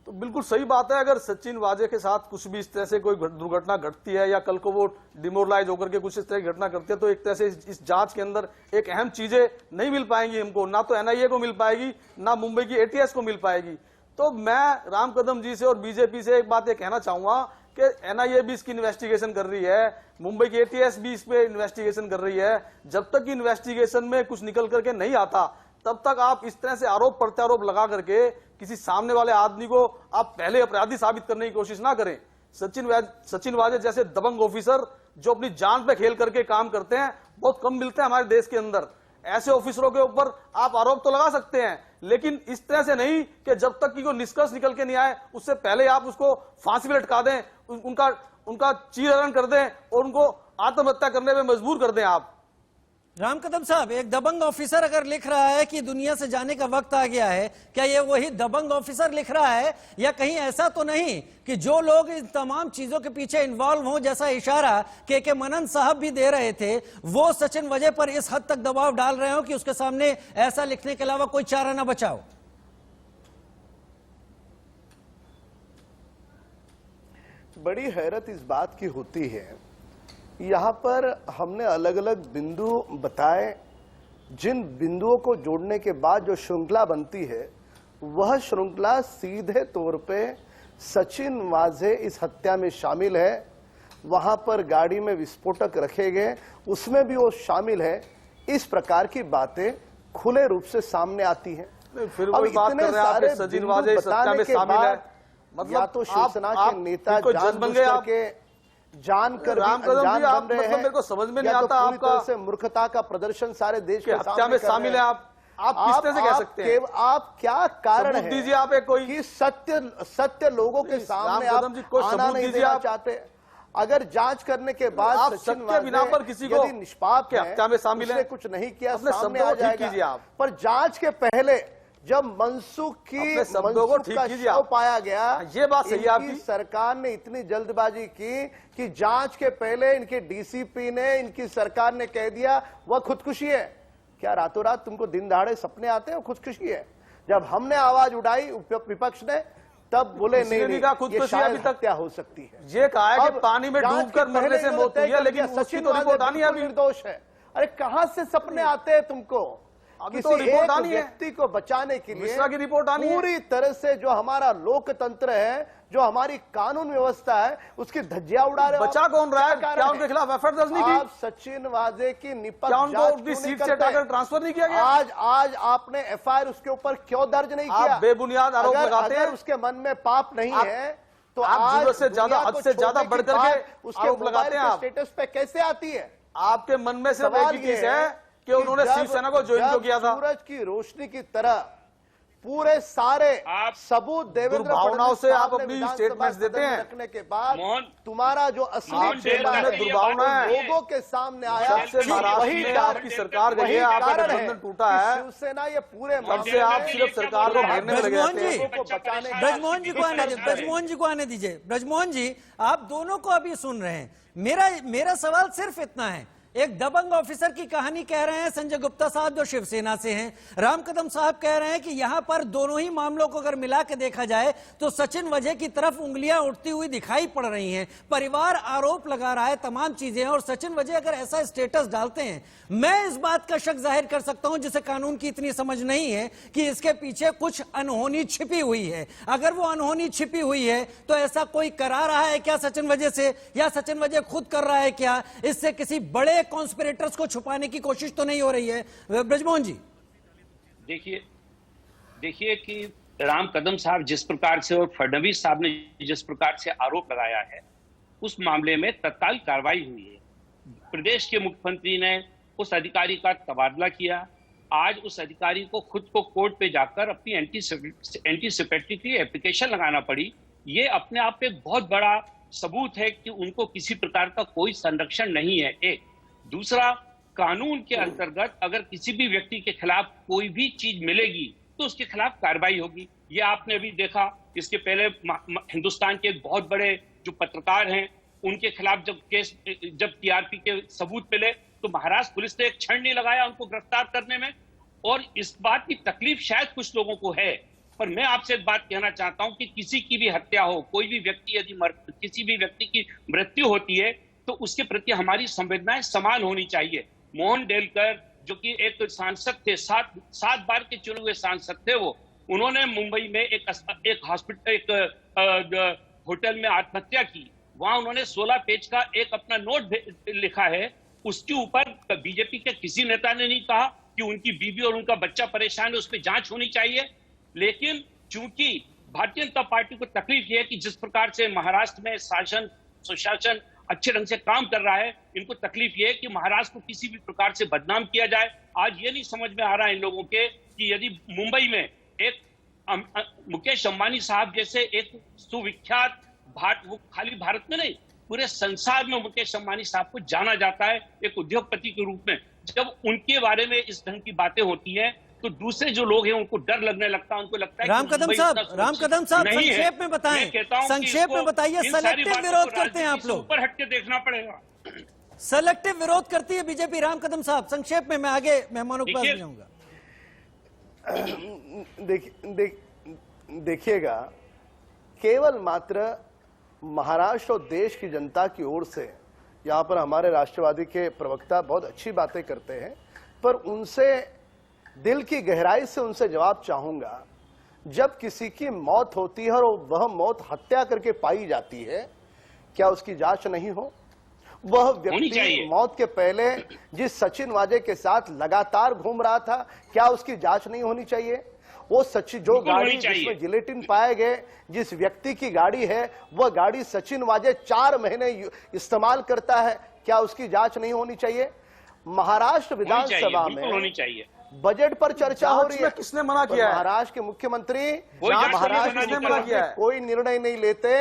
तो बिल्कुल सही बात है। अगर सचिन वाजे के साथ कुछ भी इस तरह से कोई दुर्घटना घटती है या कल को वो डिमोरलाइज होकर के कुछ इस तरह की घटना करती है, तो एक तरह से इस जांच के अंदर एक अहम चीजें नहीं मिल पाएंगी हमको, ना तो एनआईए को मिल पाएगी, ना मुंबई की एटीएस को मिल पाएगी। तो मैं राम कदम जी से और बीजेपी से एक बात ये कहना चाहूंगा कि एनआईए भी इसकी इन्वेस्टिगेशन कर रही है, मुंबई की एटीएस भी इस पे इन्वेस्टिगेशन कर रही है। जब तक इन्वेस्टिगेशन में कुछ निकल करके नहीं आता तब तक आप इस तरह से आरोप प्रत्यारोप लगा करके किसी सामने वाले आदमी को आप पहले अपराधी साबित करने की कोशिश ना करें। सचिन वाजे जैसे दबंग ऑफिसर जो अपनी जान पे खेल करके काम करते हैं बहुत कम मिलते हैं हमारे देश के अंदर। ऐसे ऑफिसरों के ऊपर आप आरोप तो लगा सकते हैं, लेकिन इस तरह से नहीं कि जब तक कि कोई निष्कर्ष निकल के नहीं आए उससे पहले आप उसको फांसी पे लटका दें, उनका चीरहरण कर दें और उनको आत्महत्या करने में मजबूर कर दें। आप राम कदम साहब, एक दबंग ऑफिसर अगर लिख रहा है कि दुनिया से जाने का वक्त आ गया है, क्या ये वही दबंग ऑफिसर लिख रहा है या कहीं ऐसा तो नहीं कि जो लोग इन तमाम चीजों के पीछे इन्वॉल्व हों, जैसा इशारा के मनन साहब भी दे रहे थे, वो सचिन वाजे पर इस हद तक दबाव डाल रहे हो कि उसके सामने ऐसा लिखने के अलावा कोई चारा ना बचाओ? बड़ी हैरत इस बात की होती है, यहाँ पर हमने अलग अलग बिंदु बताए, जिन बिंदुओं को जोड़ने के बाद जो श्रृंखला बनती है वह श्रृंखला सीधे तौर पे सचिन वाजे इस हत्या में शामिल है। वहां पर गाड़ी में विस्फोटक रखे गए, उसमें भी वो शामिल है। इस प्रकार की बातें खुले रूप से सामने आती हैं। फिर वही बात कर रहे हैं आप, सचिन वाजे इस हत्या में शामिल है, मतलब या तो शिवसेना के नेता जानकर राम कदम जी आप मतलब मेरे को समझ में नहीं आता आपका से मूर्खता का प्रदर्शन सारे देश के हत्या में शामिल है। आप किस तरह से कह सकते हैं? आप क्या कारण है दीजिए आप एक कोई कि सत्य लोगों के सामने आप आना नहीं देना चाहते। अगर जांच करने के बाद आप सत्य बिना पर किसी को निष्पाप हत्या में शामिल है, कुछ नहीं किया अपने सामने आ जाएगा। पर जांच के पहले जब मनसुख का शव पाया गया, ये बात सही है आपकी। सरकार ने इतनी जल्दबाजी की कि जांच के पहले इनके डीसीपी ने, इनकी सरकार ने कह दिया वह खुदकुशी है। क्या रातों रात तुमको दिन दहाड़े सपने आते हैं? खुदकुशी है। जब हमने आवाज उठाई विपक्ष ने, तब बोले नहीं, ये शायद हत्या हो सकती है। ये कहा है कि पानी में डूबकर मरने से मौत हुई है, लेकिन सचिन तो रिपोर्ट आनी है, निर्दोष है। अरे कहां से सपने आते हैं तुमको? अभी तो किसी रिपोर्ट एक आनी है। व्यक्ति को बचाने के लिए मिश्रा की रिपोर्ट आनी है। पूरी तरह से जो हमारा लोकतंत्र है, जो हमारी कानून व्यवस्था है, उसकी धज्जियां उड़ा रहे हो। बचा कौन रहा है? क्या क्या उनके खिलाफ एफआईआर दर्ज नहीं की? आप सचिन वाजे की निपट क्या उनको जांच उनकी क्यों नहीं सीट से करते? हटाकर ट्रांसफर नहीं किया गया? आज आपने एफआईआर उसके ऊपर क्यों दर्ज नहीं आप किया? बेबुनियाद आरोप लगाते हैं। अगर उसके मन में पाप नहीं है तो आप आज जरूरत से ज्यादा, दुनिया हद को से ज्यादा छोड़ने की बढ़कर बात के उसके आरोप मोबाइल लगाते हैं के आप। स्टेटस पे कैसे आती है? आपके मन में सिर्फ एक सवाल ही ये चीज है कि उन्होंने जब- शिवसेना को ज्वाइन क्यों किया था। सूरज की रोशनी की तरह पूरे सारे आप सबूत देवेंद्र दुर्भावनाओं फडणवीस से आप साहब ने अपनी विधानसभा स्टेटमेंट्स देते सदन में हैं। रखने के बाद मोहन, तुम्हारा जो असली मोहन चेहरा डेल है, का ये दुर्भावना बात है। लोगों के सामने आया। सबसे महाराष्ट्र वही में कारण- आपकी सरकार गई वही है, आपका कारण है गठबंधन टूटा कि है। शिवसेना ये पूरे तब से मामले आप में सिर्फ सरकार को घेरने में लगे ब्रजमोहन रहते हैं। जी, लोगों को बचाने का- ब्रजमोहन जी को आने दीजिए, ब्रजमोहन जी को आने दीजिए। ब्रजमोहन जी, आप दोनों को अभी सुन रहे हैं। मेरा सवाल सिर्फ इतना है, एक दबंग ऑफिसर की कहानी कह रहे हैं संजय गुप्ता साहब जो शिवसेना से हैं, राम कदम साहब कह रहे हैं कि यहां पर दोनों ही मामलों को अगर मिला के देखा जाए तो सचिन वजह की तरफ उंगलियां उठती हुई दिखाई पड़ रही हैं। परिवार आरोप लगा रहा है, तमाम चीजें हैं, और सचिन वजह अगर ऐसा स्टेटस डालते हैं, मैं इस बात का शक जाहिर कर सकता हूं, जिसे कानून की इतनी समझ नहीं है, कि इसके पीछे कुछ अनहोनी छिपी हुई है। अगर वो अनहोनी छिपी हुई है तो ऐसा कोई करा रहा है क्या सचिन वजह से, या सचिन वजह खुद कर रहा है क्या? इससे किसी बड़े कॉन्स्पिरेटर्स को छुपाने की कोशिश तो नहीं हो रही है? ब्रजमोहन जी, देखिए कि राम कदम साहब जिस प्रकार से और फडणवीस साहब ने जिस प्रकार से आरोप लगाया है, उस मामले में तत्काल कार्रवाई हुई है। प्रदेश के मुख्यमंत्री ने उस अधिकारी का तबादला किया। आज उस अधिकारी को खुद को कोर्ट पे जाकर अपनी एंटीसिपेटरी की एप्लीकेशन लगाना पड़ी। ये अपने आप में एक बहुत बड़ा सबूत है कि उनको किसी प्रकार का कोई संरक्षण नहीं है। एक दूसरा, कानून के अंतर्गत अगर किसी भी व्यक्ति के खिलाफ कोई भी चीज मिलेगी तो उसके खिलाफ कार्रवाई होगी। ये आपने अभी देखा, इसके पहले हिंदुस्तान के एक बहुत बड़े जो पत्रकार हैं उनके खिलाफ जब टीआरपी के सबूत मिले तो महाराष्ट्र पुलिस ने एक क्षण नहीं लगाया उनको गिरफ्तार करने में। और इस बात की तकलीफ शायद कुछ लोगों को है, पर मैं आपसे एक बात कहना चाहता हूं कि किसी की भी हत्या हो, कोई भी व्यक्ति यदि किसी भी व्यक्ति की मृत्यु होती है तो उसके प्रति हमारी संवेदनाएं समान होनी चाहिए। मोहन डेलकर जो कि एक सांसद थे, सात बार के चुने हुए सांसद थे, उन्होंने मुंबई में एक हॉस्पिटल, एक होटल में आत्महत्या की। वहां उन्होंने 16 पेज का एक अपना नोट लिखा है। उसके ऊपर बीजेपी के किसी नेता ने नहीं कहा कि उनकी बीवी और उनका बच्चा परेशान है, उस पर जांच होनी चाहिए। लेकिन चूंकि भारतीय जनता पार्टी को तकलीफ यह है कि जिस प्रकार से महाराष्ट्र में शासन सुशासन अच्छे ढंग से काम कर रहा है, इनको तकलीफ यह है कि महाराष्ट्र को किसी भी प्रकार से बदनाम किया जाए। आज ये नहीं समझ में आ रहा है इन लोगों के कि यदि मुंबई में एक मुकेश अंबानी साहब जैसे एक सुविख्यात वो खाली भारत में नहीं पूरे संसार में मुकेश अंबानी साहब को जाना जाता है एक उद्योगपति के रूप में, जब उनके बारे में इस ढंग की बातें होती हैं तो दूसरे जो लोग हैं उनको डर लगने लगता है, उनको लगता है राम कदम साहब संक्षेप में बताएं, संक्षेप में बताइए। सेलेक्टिव विरोध करते हैं आप लोग, ऊपर हटके देखना पड़ेगा। सेलेक्टिव विरोध करती है बीजेपी। राम कदम साहब संक्षेप में, मैं आगे मेहमानों के पास भी जाऊंगा। देखिएगा, केवल मात्र महाराष्ट्र और देश की जनता की ओर से यहाँ पर हमारे राष्ट्रवादी के प्रवक्ता बहुत अच्छी बातें करते हैं, पर उनसे दिल की गहराई से उनसे जवाब चाहूंगा, जब किसी की मौत होती है और वह मौत हत्या करके पाई जाती है, क्या उसकी जांच नहीं हो? वह व्यक्ति मौत के पहले जिस सचिन वाजे के साथ लगातार घूम रहा था, क्या उसकी जांच नहीं होनी चाहिए? वो सचिन जो गाड़ी जिसमें जिलेटिन पाए गए, जिस व्यक्ति की गाड़ी है, वह गाड़ी सचिन वाजे 4 महीने इस्तेमाल करता है, क्या उसकी जांच नहीं होनी चाहिए? महाराष्ट्र विधानसभा में होनी चाहिए। बजट पर चर्चा हो रही है, किसने मना किया? महाराष्ट्र के मुख्यमंत्री महाराष्ट्र किसने मना किया है? कोई निर्णय नहीं लेते।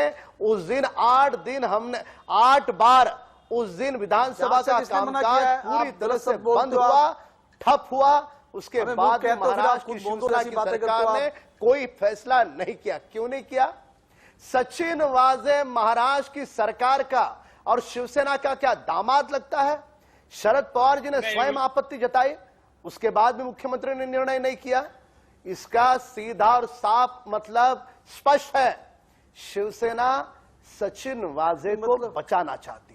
उस दिन 8 दिन हमने 8 बार उस दिन विधानसभा का कामकाज पूरी तरह से बंद हुआ, ठप हुआ। उसके बाद महाराष्ट्र की शिवसेना की सरकार ने कोई फैसला नहीं किया। क्यों नहीं किया? सचिन वाजे महाराष्ट्र की सरकार का और शिवसेना का क्या दामाद लगता है? शरद पवार जी ने स्वयं आपत्ति जताई, उसके बाद भी मुख्यमंत्री ने निर्णय नहीं किया। इसका सीधा और साफ मतलब स्पष्ट है, शिवसेना सचिन वाजे को बचाना चाहती है।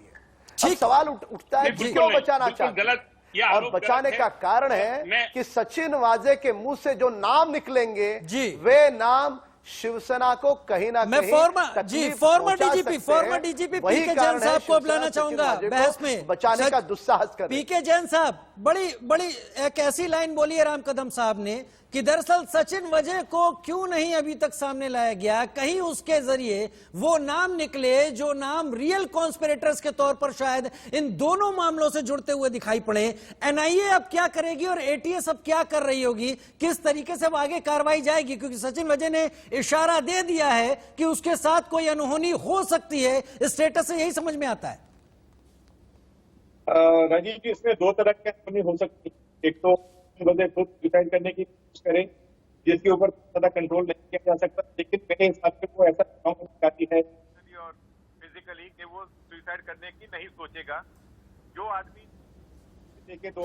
अब सवाल उठता है कि क्यों बचाना चाहती है? यह और आरोप बचाने गलत का है। कारण है मैं कि सचिन वाजे के मुंह से जो नाम निकलेंगे जी। वे नाम शिवसेना को कहीं ना मैं कहीं फॉर्मर तकलीफ डीजीपी पहुंचा सकते हैं। वही पीके कारण जैन है साहब को बुलाना शिवसेना सचिन चाहूंगा वाजे को बहस में। बचाने का दुस्साहस कर रही है। पीके जैन साहब, बड़ी एक ऐसी लाइन बोली है राम कदम साहब ने कि दरअसल सचिन वजह को क्यों नहीं अभी तक सामने लाया गया, कहीं उसके जरिए वो नाम निकले जो नाम रियल कॉन्स्पिरेटर्स के तौर पर शायद इन दोनों मामलों से जुड़ते हुए दिखाई पड़े। एनआईए अब क्या करेगी और एटीएस अब क्या कर रही होगी, किस तरीके से अब आगे कार्रवाई जाएगी, क्योंकि सचिन वजह ने इशारा दे दिया है कि उसके साथ कोई अनहोनी हो सकती है। स्टेटस से यही समझ में आता है। राजीव जी, इसमें दो तरह की अनहोनी हो सकती है। एक तो वजह खुद डिसाइड करने की कोशिश करें जिसके ऊपर ज्यादा कंट्रोल नहीं किया जा सकता, लेकिन मेरे हिसाब से वो ऐसा दिखाती है और फिजिकली कि वो सुसाइड करने की नहीं सोचेगा। जो आदमी देखे तो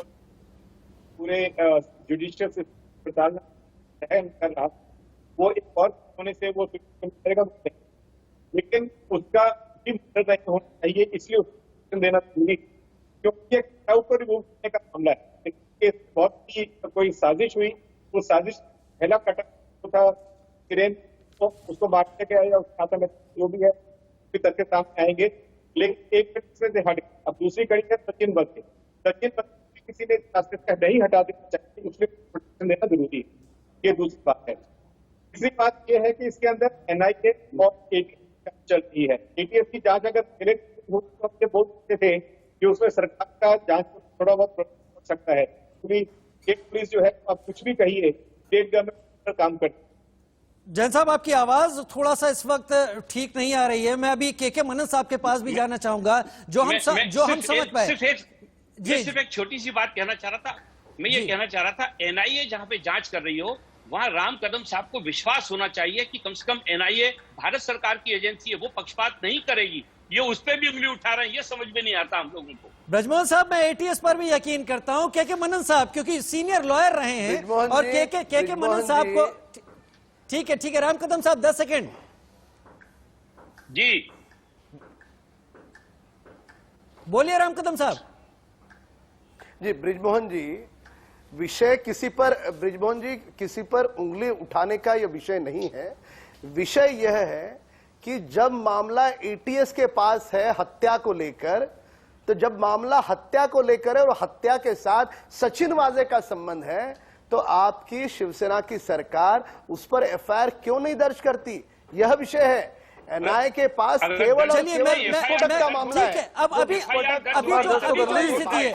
पूरे जुडिशियल सिस्टम कर रहा वो एक और होने से वो करेगा, लेकिन उसका भी मदद नहीं होना चाहिए, इसलिए उसको देना जरूरी, क्योंकि ये क्राउड को रिमूव करने का मामला है। बहुत ही कोई साजिश हुई, वो साजिश पहला कटक था किरेन तो उसको मारने गया या उसका खाता में जो भी है तथ्य सामने आएंगे, लेकिन एक से हट। अब दूसरी कड़ी है सचिन वजह। सचिन वजह किसी ने रास्ते से नहीं हटा देना चाहिए, उसमें प्रोटेक्शन देना जरूरी है, ये दूसरी बात है। तीसरी बात यह है कि इसके अंदर एनआईए और एटीएस चल रही है। एटीएस की जांच अगर बोल सकते थे कि उसमें सरकार का जांच थोड़ा बहुत हो सकता है, क्योंकि एक पुलिस जो है आप कुछ भी कहिए स्टेट गवर्नमेंट पर काम करती है। जैन साहब, आपकी आवाज थोड़ा सा इस वक्त ठीक नहीं आ रही है। मैं अभी के मनन साहब के पास भी जाना चाहूंगा जो हम समझ पाए। सिर्फ एक छोटी सी बात कहना चाह रहा था। मैं ये कहना चाह रहा था, एनआईए जहां पे जांच कर रही हो वहां राम कदम साहब को विश्वास होना चाहिए कि कम से कम एनआईए भारत सरकार की एजेंसी है, वो पक्षपात नहीं करेगी। ये उस पर भी उंगली उठा रहे हैं, ये समझ में नहीं आता हम लोगों को। ब्रजमोहन साहब, मैं एटीएस पर भी यकीन करता हूं के मनन साहब, क्योंकि सीनियर लॉयर रहे हैं और के मनन साहब को। ठीक है राम कदम साहब 10 सेकेंड जी बोलिए। राम कदम साहब जी, ब्रिजमोहन जी, विषय किसी पर उंगली उठाने का यह विषय नहीं है। विषय यह है कि जब मामला एटीएस के पास है हत्या को लेकर, तो जब मामला हत्या को लेकर है और हत्या के साथ सचिन वाजे का संबंध है, तो आपकी शिवसेना की सरकार उस पर एफआईआर क्यों नहीं दर्ज करती? यह विषय है। एनआईए के पास केवल और केवल विस्फोटक का मामला है। अब अभी जो स्थिति है,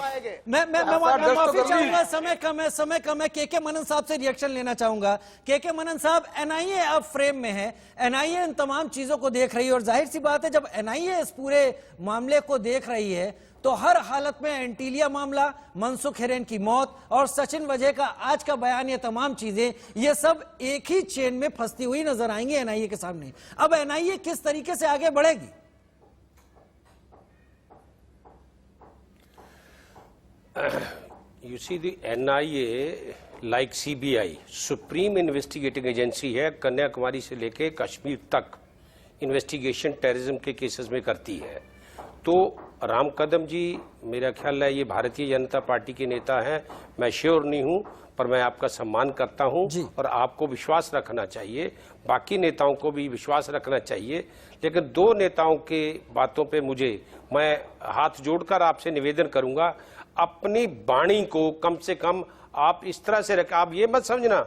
मैं माफी चाहूंगा, समय कम है। के मनन साहब से रिएक्शन लेना चाहूंगा। के मनन साहब, एनआईए अब फ्रेम में है, एनआईए इन तमाम चीजों को देख रही है और जाहिर सी बात है जब एनआईए इस पूरे मामले को देख रही है तो हर हालत में एंटीलिया मामला, मनसुख हिरेन की मौत और सचिन वजह का आज का बयान, ये तमाम चीजें ये सब एक ही चेन में फंसती हुई नजर आएंगी एनआईए के सामने। अब एनआईए किस तरीके से आगे बढ़ेगी? You see, the NIA, like CBI, supreme investigating agency है, कन्याकुमारी से लेके कश्मीर तक इन्वेस्टिगेशन टेररिज्म के केसेस में करती है। तो राम कदम जी, मेरा ख्याल है ये भारतीय जनता पार्टी के नेता हैं, मैं श्योर नहीं हूं, पर मैं आपका सम्मान करता हूं और आपको विश्वास रखना चाहिए, बाकी नेताओं को भी विश्वास रखना चाहिए। लेकिन दो नेताओं के बातों पे मैं हाथ जोड़कर आपसे निवेदन करूंगा, अपनी वाणी को कम से कम आप इस तरह से रखें। आप ये मत समझना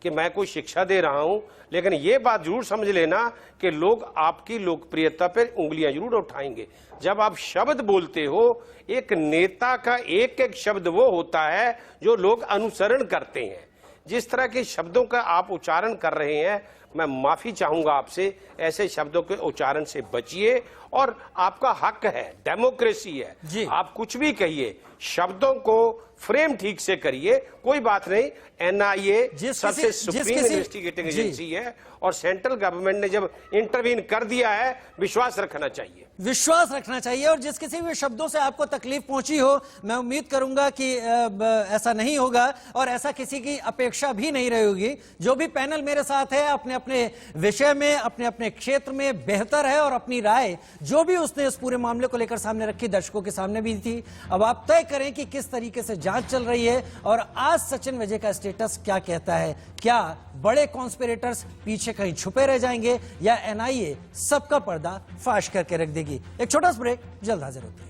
कि मैं कोई शिक्षा दे रहा हूं, लेकिन ये बात जरूर समझ लेना कि लोग आपकी लोकप्रियता पर उंगलियां जरूर उठाएंगे। जब आप शब्द बोलते हो, एक नेता का एक एक शब्द वो होता है जो लोग अनुसरण करते हैं। जिस तरह के शब्दों का आप उच्चारण कर रहे हैं, मैं माफी चाहूंगा आपसे, ऐसे शब्दों के उच्चारण से बचिए। और आपका हक है, डेमोक्रेसी है, आप कुछ भी कहिए, शब्दों को फ्रेम ठीक से करिए, कोई बात नहीं। एनआईए सबसे सुप्रीम इन्वेस्टिगेटिंग एजेंसी है और सेंट्रल गवर्नमेंट ने जब इंटरवीन कर दिया है, विश्वास रखना चाहिए। और जिस किसी भी शब्दों से आपको तकलीफ पहुंची हो, मैं उम्मीद करूंगा कि ऐसा नहीं होगा और ऐसा किसी की अपेक्षा भी नहीं रहेगी। जो भी पैनल मेरे साथ है, अपने अपने विषय में, अपने अपने क्षेत्र में बेहतर है और अपनी राय जो भी उसने इस पूरे मामले को लेकर सामने रखी, दर्शकों के सामने भी थी। अब आप तय करें कि किस तरीके से जांच चल रही है और आज सचिन विजय का स्टेटस क्या कहता है। क्या बड़े कॉन्स्पिरेटर्स पीछे कहीं छुपे रह जाएंगे या एनआईए सबका पर्दा फाश करके रख देगी। एक छोटा सा ब्रेक, जल्द हाजिर होते हैं।